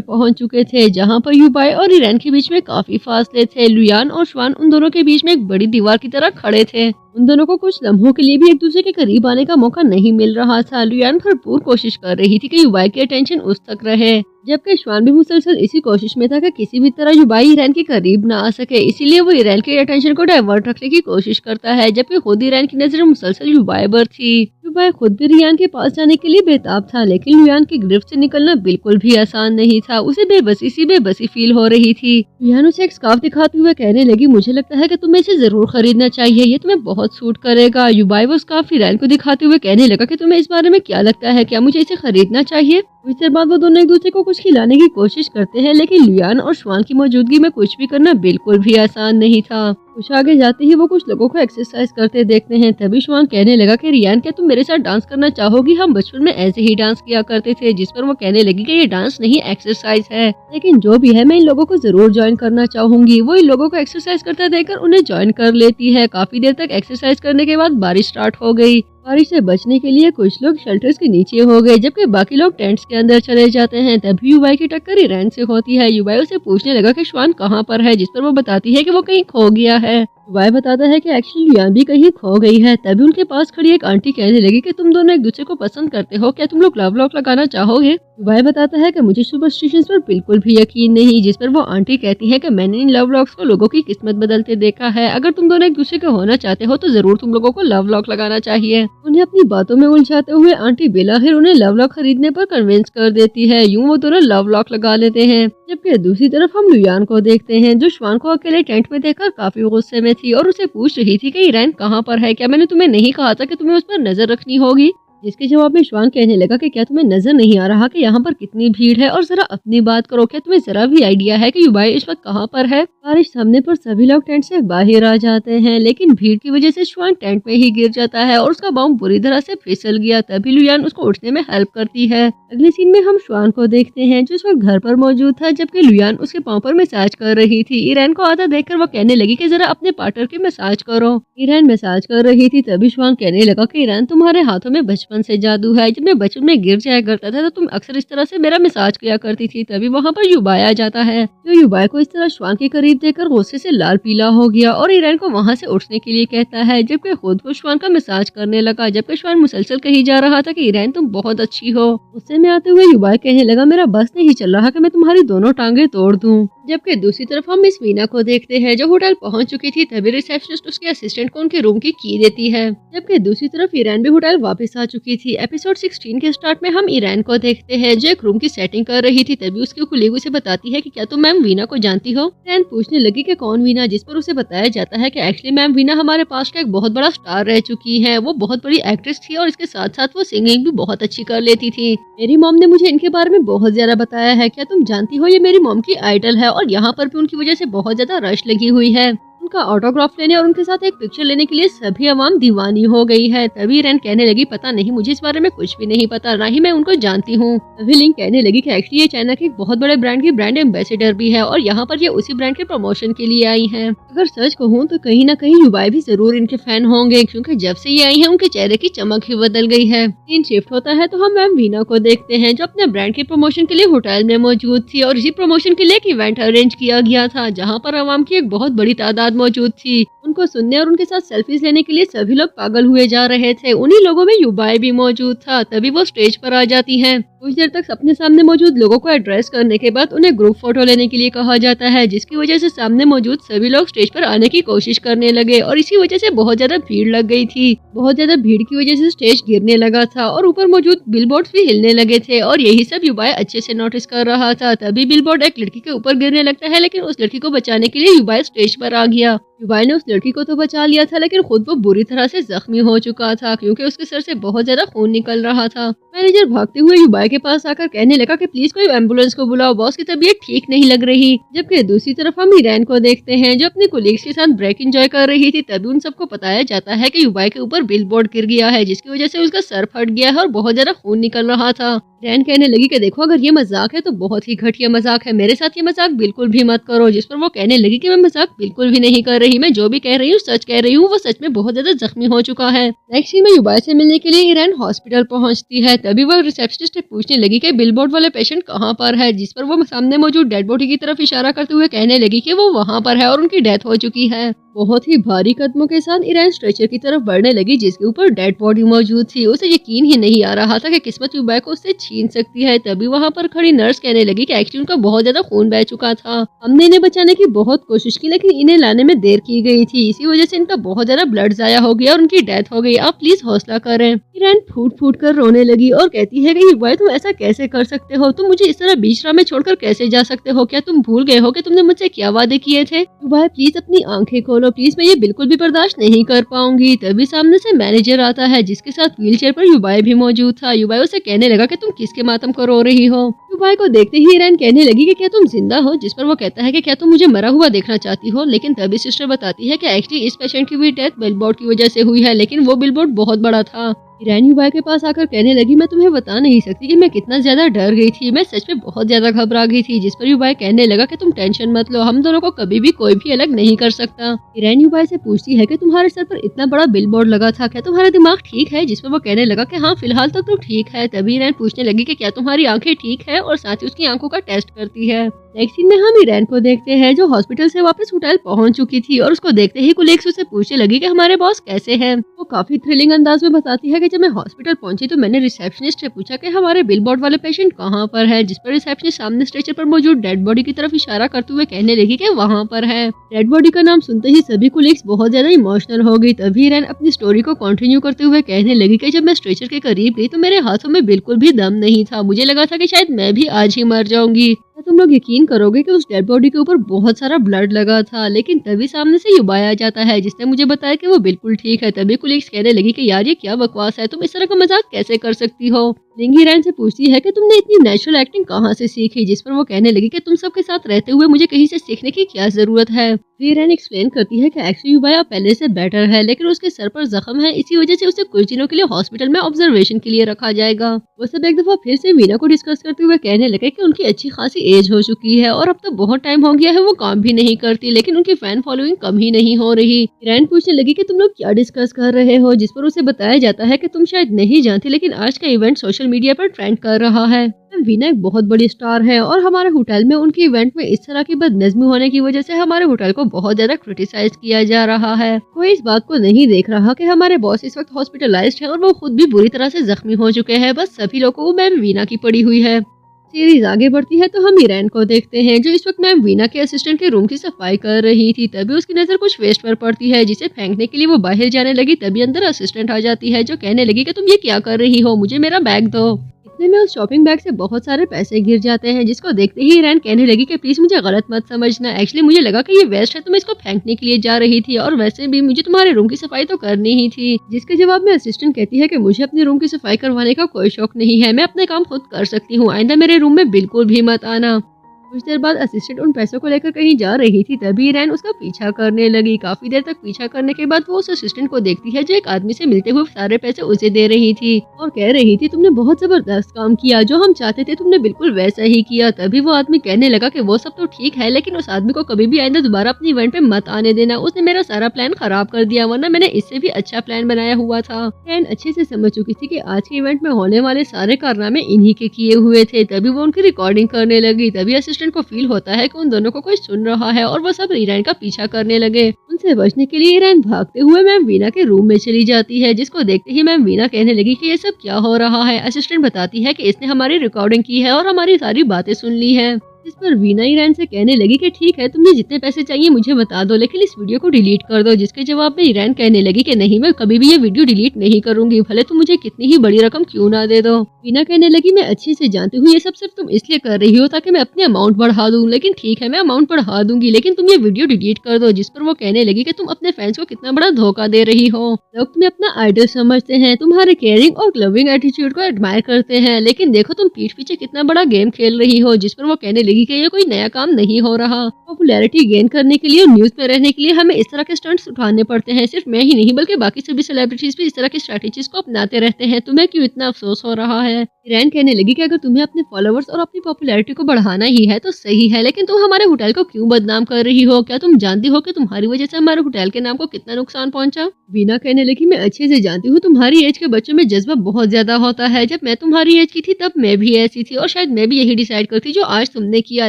पहुंच चुके थे, जहां पर युबाई और ईरान के बीच में काफी फासले थे। लुयान और श्वान उन दोनों के बीच में एक बड़ी दीवार की तरह खड़े थे। उन दोनों को कुछ लम्हों के लिए भी एक दूसरे के करीब आने का मौका नहीं मिल रहा था। लुयान भरपूर कोशिश कर रही थी कि युबाई की अटेंशन उस तक रहे, जबकि श्वान भी मुसलसल इसी कोशिश में था कि किसी भी तरह युबाई ईरान के करीब ना आ सके। इसीलिए वो ईरान के अटेंशन को डाइवर्ट रखने की कोशिश करता है, जबकि खुद ईरान की नजर मुसलसल युबाई पर थी। युबाई खुद भी रियान के पास जाने के लिए बेताब था, लेकिन लुयान की गिरफ्त से निकलना बिल्कुल भी आसान नहीं था। उसे बेबसी फील हो रही थी। लुयान उसे एक स्कार्फ दिखाते हुए कहने लगी, मुझे लगता है कि तुम्हें इसे जरूर खरीदना चाहिए, ये तुम्हें बहुत सूट करेगा। युबाई वो स्कार्फ ईरान को दिखाते हुए कहने लगा कि तुम्हें इस बारे में क्या लगता है, क्या मुझे इसे खरीदना चाहिए। कुछ देर बाद वो दोनों एक दूसरे को कुछ खिलाने की कोशिश करते हैं, लेकिन लुयान और श्वान की मौजूदगी में कुछ भी करना बिल्कुल भी आसान नहीं था। कुछ आगे जाते ही वो कुछ लोगों को एक्सरसाइज करते देखते हैं। तभी श्वान कहने लगा कि रियान क्या तुम मेरे साथ डांस करना चाहोगी, हम बचपन में ऐसे ही डांस किया करते थे। जिस पर वो कहने लगी कि ये डांस नहीं एक्सरसाइज है, लेकिन जो भी है मैं इन लोगों को जरूर ज्वाइन करना चाहूंगी। वो इन लोगों को एक्सरसाइज करते देखकर उन्हें ज्वाइन कर लेती है। काफी देर तक एक्सरसाइज करने के बाद बारिश स्टार्ट हो गई। बारिश से बचने के लिए कुछ लोग शेल्टर्स के नीचे हो गए, जबकि बाकी लोग टेंट्स के अंदर चले जाते हैं। तभी युबाई की टक्कर ईरान से होती है। युबाई उसे पूछने लगा कि श्वान कहाँ पर है, जिस पर वो बताती है कि वो कहीं खो गया है। युबाई बताता है कि एक्चुअली लुयान भी कहीं खो गई है। तभी उनके पास खड़ी एक आंटी कहने लगी कि तुम दोनों एक दूसरे को पसंद करते हो, क्या तुम लोग लव लॉक लगाना चाहोगे। युबाई बताता है कि मुझे सुपरस्टिशंस पर बिल्कुल भी यकीन नहीं, जिस पर वो आंटी कहती है कि मैंने इन लव लॉक्स को लोगों की किस्मत बदलते देखा है। अगर तुम दोनों एक दूसरे के होना चाहते हो तो जरूर तुम लोगों को लव लॉक लगाना चाहिए। उन्हें अपनी बातों में उलझाते हुए आंटी बेलाखिर उन्हें लव लॉक खरीदने पर कन्विंस कर देती है। यूं वो दोनों लव लॉक लगा लेते हैं। जबकि दूसरी तरफ हम लुयान को देखते हैं, जो श्वान को अकेले टेंट में देखकर काफी गुस्से में थी और उसे पूछ रही थी कि ईरान कहाँ पर है, क्या मैंने तुम्हें नहीं कहा था कि तुम्हें उस पर नजर रखनी होगी। जिसके जवाब में श्वान कहने लगा कि क्या तुम्हें नजर नहीं आ रहा कि यहाँ पर कितनी भीड़ है, और जरा अपनी बात करो, क्या तुम्हें जरा भी आइडिया है कि युबाई इस वक्त कहाँ पर है। बारिश थमने पर सभी लोग टेंट से बाहर आ जाते हैं, लेकिन भीड़ की वजह से श्वान टेंट में ही गिर जाता है और उसका बाँव बुरी तरह से फिसल गया। तभी लुयान उसको उठने में हेल्प करती है। अगले सीन में हम श्वान को देखते हैं, जो इस वक्त घर पर मौजूद था, जबकि लुयान उसके पाँव पर मसाज कर रही थी। ईरान को आधा देखकर वो कहने लगी कि जरा अपने पार्टनर की मसाज करो। ईरान मसाज कर रही थी, तभी श्वान कहने लगा कि ईरान तुम्हारे हाथों में बचपन से जादू है। जब मैं बचपन में गिर जाया करता था तो तुम अक्सर इस तरह से मेरा मसाज किया करती थी। तभी वहाँ पर युबाई आ जाता है, जो युबाई को इस तरह श्वान के करीब देखकर गुस्से से लाल पीला हो गया और ईरान को वहाँ से उठने के लिए कहता है, जबकि खुद को श्वान का मसाज करने लगा। जबकि श्वान मुसलसल कही जा रहा था कि ईरान तुम बहुत अच्छी हो। गुस्से में आते हुए युबाई कहने लगा, मेरा बस नहीं चल रहा कि मैं तुम्हारी दोनों टांगे तोड़ दूं। जबकि दूसरी तरफ हम मिस वीना को देखते हैं, जो होटल पहुंच चुकी थी। तभी रिसेप्शनिस्ट उसके असिस्टेंट को उनके रूम की की देती है। जबकि दूसरी तरफ ईरान भी होटल वापस आ चुकी थी। एपिसोड 16 के स्टार्ट में हम ईरान को देखते हैं, जो एक रूम की सेटिंग कर रही थी। तभी उसकी कुलीग उसे बताती है कि क्या तुम मैम वीना को जानती हो। ईरान पूछने लगी कि कौन वीना, जिस पर उसे बताया जाता है कि एक्चुअली मैम वीना हमारे पास का एक बहुत बड़ा स्टार रह चुकी है। वो बहुत बड़ी एक्ट्रेस थी और इसके साथ साथ वो सिंगिंग भी बहुत अच्छी कर लेती थी। मेरी मॉम ने मुझे इनके बारे में बहुत ज्यादा बताया है। क्या तुम जानती हो, ये मेरी मॉम की आइडल है और यहाँ पर भी उनकी वजह से बहुत ज्यादा रश लगी हुई है। उनका ऑटोग्राफ लेने और उनके साथ एक पिक्चर लेने के लिए सभी आवाम दीवानी हो गई है। तभी ईरान कहने लगी, पता नहीं, मुझे इस बारे में कुछ भी नहीं पता, ना ही मैं उनको जानती हूँ। तभी लिंक कहने लगी कि एक्चुअली ये चाइना के एक बहुत बड़े ब्रांड की ब्रांड एम्बेसडर भी है और यहाँ पर ये उसी ब्रांड के प्रमोशन के लिए आई है। अगर सच कहूँ तो कहीं ना कहीं युबाई भी जरूर इनके फैन होंगे, क्योंकि जब से ये आई है उनके चेहरे की चमक ही बदल गई है। सीन शिफ्ट होता है तो हम मैम वीना को देखते हैं, जो अपने ब्रांड के प्रमोशन के लिए होटल में मौजूद थी और इसी प्रमोशन के लिए एक इवेंट अरेंज किया गया था, जहाँ पर आवाम की एक बहुत बड़ी तादाद मौजूद थी। उनको सुनने और उनके साथ सेल्फीज लेने के लिए सभी लोग पागल हुए जा रहे थे। उन्हीं लोगों में युबाई भी मौजूद था। तभी वो स्टेज पर आ जाती हैं। कुछ देर तक अपने सामने मौजूद लोगों को एड्रेस करने के बाद उन्हें ग्रुप फोटो लेने के लिए कहा जाता है, जिसकी वजह से सामने मौजूद सभी लोग स्टेज पर आने की कोशिश करने लगे और इसी वजह से बहुत ज्यादा भीड़ लग गई थी। बहुत ज्यादा भीड़ की वजह से स्टेज गिरने लगा था और ऊपर मौजूद बिलबोर्ड भी हिलने लगे थे और यही सब युबाई अच्छे से नोटिस कर रहा था। तभी बिलबोर्ड एक लड़की के ऊपर गिरने लगता है, लेकिन उस लड़की को बचाने के लिए युबाई स्टेज पर आ गया। गया। युबाई ने उस लड़की को तो बचा लिया था, लेकिन खुद वो बुरी तरह से जख्मी हो चुका था क्योंकि उसके सर से बहुत ज्यादा खून निकल रहा था। मैनेजर भागते हुए युबाई के पास आकर कहने लगा कि प्लीज कोई एम्बुलेंस को बुलाओ, बॉस की तबीयत ठीक नहीं लग रही। जबकि दूसरी तरफ हम ईरान को देखते हैं जो अपने कोलीग्स के साथ ब्रेक एंजॉय कर रही थी। तभी उन सबको बताया जाता है कि युबाई के ऊपर बिल बोर्ड गिर गया है, जिसकी वजह से उसका सर फट गया है और बहुत ज्यादा खून निकल रहा था। रैन कहने लगी कि देखो, अगर ये मजाक है तो बहुत ही घटिया मजाक है, मेरे साथ ये मजाक बिल्कुल भी मत करो। जिस पर वो कहने लगी कि मैं मजाक बिल्कुल भी नहीं कर रही, मैं जो भी कह रही हूँ सच कह रही हूँ। वो सच में बहुत ज्यादा जख्मी हो चुका है। नेक्स्ट सीन में युबाई से मिलने के लिए ईरान हॉस्पिटल पहुंचती है। तभी वो रिसेप्शनिस्ट से पूछने लगी कि बिलबोर्ड वाले पेशेंट कहाँ पर है, जिस पर वो सामने मौजूद डेड बॉडी की तरफ इशारा करते हुए कहने लगी कि वो वहाँ पर है और उनकी डेथ हो चुकी है। बहुत ही भारी कदमों के साथ ईरान स्ट्रेचर की तरफ बढ़ने लगी जिसके ऊपर डेड बॉडी मौजूद थी। उसे यकीन ही नहीं आ रहा था कि किस्मत युबाई को उससे छीन सकती है। तभी वहाँ पर खड़ी नर्स कहने लगी कि एक्चुअली उनका बहुत ज्यादा खून बह चुका था, हमने इन्हें बचाने की बहुत कोशिश की लेकिन इन्हें लाने में देर की गई थी, इसी वजह से इनका बहुत ज्यादा ब्लड जाया हो गया और उनकी डेथ हो गई। आप प्लीज हौसला करें। ईरान फूट फूट कर रोने लगी और कहती है कि युबाई तुम ऐसा कैसे कर सकते हो, तुम मुझे इस तरह बीच राह में छोड़कर कैसे जा सकते हो, क्या तुम भूल गए हो कि तुमने मुझसे क्या वादे किए थे। युबाई प्लीज अपनी आंखें खोलो, प्लीज मैं ये बिल्कुल भी बर्दाश्त नहीं कर पाऊंगी। तभी सामने से मैनेजर आता है जिसके साथ व्हीलचेयर पर युबाई भी मौजूद था। युबाई उसे कहने लगा कि तुम किसके मातम को रो रही हो। युबाई को देखते ही ईरान कहने लगी कि क्या तुम जिंदा हो, जिस पर वो कहता है कि क्या तुम मुझे मरा हुआ देखना चाहती हो। लेकिन तभी सिस्टर बताती है कि एक्चुअली इस पेशेंट की भी डेथ बिलबोर्ड की वजह से हुई है, लेकिन वो बिलबोर्ड बहुत बड़ा था। ईरान युबाई के पास आकर कहने लगी मैं तुम्हें बता नहीं सकती कि मैं कितना ज्यादा डर गई थी, मैं सच में बहुत ज्यादा घबरा गई थी। जिस पर युबाई कहने लगा कि तुम टेंशन मत लो, हम दोनों को कभी भी कोई भी अलग नहीं कर सकता। ईरान युबाई से पूछती है कि तुम्हारे सर पर इतना बड़ा बिल बोर्ड लगा था, क्या तुम्हारा दिमाग ठीक है। जिस पर वो कहने लगा कि हाँ फिलहाल तो तुम ठीक है। तभी ईरान पूछने लगी कि क्या तुम्हारी आंखें ठीक है और साथ ही उसकी आंखों का टेस्ट करती है। नेक्स्ट सीन में हम ईरान को देखते हैं जो हॉस्पिटल से वापस होटल पहुंच चुकी थी और उसको देखते ही कोलीग्स उससे पूछने लगी कि हमारे बॉस कैसे हैं। वो काफी थ्रिलिंग अंदाज में बताती है कि जब मैं हॉस्पिटल पहुंची तो मैंने रिसेप्शनिस्ट से पूछा कि हमारे बिलबोर्ड वाले पेशेंट कहाँ पर है, जिस पर रिसेप्शनिस्ट सामने स्ट्रेचर पर मौजूद डेड बॉडी की तरफ इशारा करते हुए कहने लगी कि वहाँ पर है। डेड बॉडी का नाम सुनते ही सभी कोलीग्स बहुत ज्यादा इमोशनल हो गई। तभी ईरान अपनी स्टोरी को कंटिन्यू करते हुए कहने लगी कि जब मैं स्ट्रेचर के करीब गई तो मेरे हाथों में बिल्कुल भी दम नहीं था, मुझे लगा था कि शायद मैं भी आज ही मर जाऊंगी। तुम लोग यकीन करोगे कि उस डेड बॉडी के ऊपर बहुत सारा ब्लड लगा था, लेकिन तभी सामने से युबाई आ जाता है जिसने मुझे बताया कि वो बिल्कुल ठीक है। तभी कोलीग्स कहने लगी कि यार ये क्या बकवास है, तुम इस तरह का मजाक कैसे कर सकती हो। लिंगी ईरान से पूछती है कि तुमने इतनी नेचुरल एक्टिंग कहाँ से सीखी, जिस पर वो कहने लगी कि तुम सबके साथ रहते हुए मुझे कहीं से सीखने की क्या जरूरत है। ईरान एक्सप्लेन करती है कि एक्चुअली युबाई पहले से बेटर है, लेकिन उसके सर पर जख्म है, इसी वजह से उसे कुछ दिनों के लिए हॉस्पिटल में ऑब्जर्वेशन के लिए रखा जाएगा। वो सब एक दफा फिर से वीना को डिस्कस करते हुए कहने लगे कि उनकी अच्छी खासी एज हो चुकी है और अब तो बहुत टाइम हो गया है वो काम भी नहीं करती, लेकिन उनकी फैन फॉलोइंग कम ही नहीं हो रही। ईरान पूछने लगी कि तुम लोग क्या डिस्कस कर रहे हो, जिस पर उसे बताया जाता है कि तुम शायद नहीं जानती लेकिन आज का इवेंट सोशल मीडिया पर ट्रेंड कर रहा है। वीना एक बहुत बड़ी स्टार है और हमारे होटल में उनके इवेंट में इस तरह की बदनज़मी होने की वजह से हमारे होटल को बहुत ज्यादा क्रिटिसाइज किया जा रहा है। कोई इस बात को नहीं देख रहा कि हमारे बॉस इस वक्त हॉस्पिटलाइज्ड है और वो खुद भी बुरी तरह से जख्मी हो चुके हैं। बस सभी लोगों को मैम वीना की पड़ी हुई है। सीरीज आगे बढ़ती है तो हम ईरान को देखते हैं जो इस वक्त मैम वीना के असिस्टेंट के रूम की सफाई कर रही थी। तभी उसकी नजर कुछ वेस्ट पर पड़ती है जिसे फेंकने के लिए वो बाहर जाने लगी। तभी अंदर असिस्टेंट आ जाती है जो कहने लगी कि तुम ये क्या कर रही हो, मुझे मेरा बैग दो। इतने में उस शॉपिंग बैग से बहुत सारे पैसे गिर जाते हैं, जिसको देखते ही ईरान कहने लगी कि प्लीज मुझे गलत मत समझना, एक्चुअली मुझे लगा कि ये वेस्ट है तो मैं इसको फेंकने के लिए जा रही थी और वैसे भी मुझे तुम्हारे रूम की सफाई तो करनी ही थी। जिसके जवाब में असिस्टेंट कहती है कि मुझे अपने रूम की सफाई करवाने का कोई शौक नहीं है, मैं अपने काम खुद कर सकती हूँ, आइंदा मेरे रूम में बिल्कुल भी मत आना। कुछ देर बाद असिस्टेंट उन पैसों को लेकर कहीं जा रही थी। तभी ईरान उसका पीछा करने लगी। काफी देर तक पीछा करने के बाद वो उस असिस्टेंट को देखती है जो एक आदमी से मिलते हुए सारे पैसे उसे दे रही थी और कह रही थी तुमने बहुत जबरदस्त काम किया, जो हम चाहते थे तुमने बिल्कुल वैसा ही किया। तभी वो आदमी कहने लगा कि वो सब तो ठीक है, लेकिन उस आदमी को कभी भी आइंदा दोबारा अपने इवेंट पे मत आने देना, उसने मेरा सारा प्लान खराब कर दिया, वरना मैंने इससे भी अच्छा प्लान बनाया हुआ था। ईरान अच्छे से समझ चुकी थी कि आज के इवेंट में होने वाले सारे कारनामे इन्हीं के किए हुए थे। तभी वो उनकी रिकॉर्डिंग करने लगी। तभी असिस्टेंट को फील होता है कि उन दोनों को कोई सुन रहा है और वो सब ईरान का पीछा करने लगे। उनसे बचने के लिए ईरान भागते हुए मैम वीना के रूम में चली जाती है, जिसको देखते ही मैम वीना कहने लगी कि ये सब क्या हो रहा है। असिस्टेंट बताती है कि इसने हमारी रिकॉर्डिंग की है और हमारी सारी बातें सुन ली है। इस पर वीना ईरान से कहने लगी कि ठीक है, तुम्हें जितने पैसे चाहिए मुझे बता दो, लेकिन इस वीडियो को डिलीट कर दो। जिसके जवाब में ईरान कहने लगी कि नहीं, मैं कभी भी ये वीडियो डिलीट नहीं करूंगी, भले तुम मुझे कितनी ही बड़ी रकम क्यों ना दे दो। वीना कहने लगी मैं अच्छे से जानती हूँ ये सब सिर्फ तुम इसलिए कर रही हो ताकि मैं अपने अमाउंट बढ़ा दूं, लेकिन ठीक है मैं अमाउंट बढ़ा दूंगी, लेकिन तुम ये वीडियो डिलीट कर दो। जिस पर वो कहने लगी कि तुम अपने फैंस को कितना बड़ा धोखा दे रही हो। लोग तुम्हें अपना आइडल समझते हैं, तुम्हारे केयरिंग और लविंग एटीट्यूड को एडमायर करते हैं, लेकिन देखो तुम पीठ पीछे कितना बड़ा गेम खेल रही हो। जिस पर वो कहने लगी कि ये कोई नया काम नहीं हो रहा। पॉपुलैरिटी गेन करने के लिए और न्यूज में रहने के लिए हमें इस तरह के स्टंट्स उठाने पड़ते हैं। सिर्फ मैं ही नहीं बल्कि बाकी सभी सेलिब्रिटीज भी इस तरह की स्ट्रैटेजीज को अपनाते रहते हैं। तुम्हें क्यों इतना अफसोस हो रहा है? ईरान कहने लगी कि अगर तुम्हें अपने फॉलोअर्स और अपनी पॉपुलैरिटी को बढ़ाना ही है तो सही है, लेकिन तुम हमारे होटल को क्यों बदनाम कर रही हो? क्या तुम जानती हो कि तुम्हारी वजह से हमारे होटल के नाम को कितना नुकसान पहुंचा? वीना कहने लगी मैं अच्छे से जानती हूँ, तुम्हारी एज के बच्चों में जज्बा बहुत ज्यादा होता है। जब मैं तुम्हारी एज की थी तब मैं भी ऐसी थी और शायद मैं भी यही डिसाइड करती जो आज तुमने किया,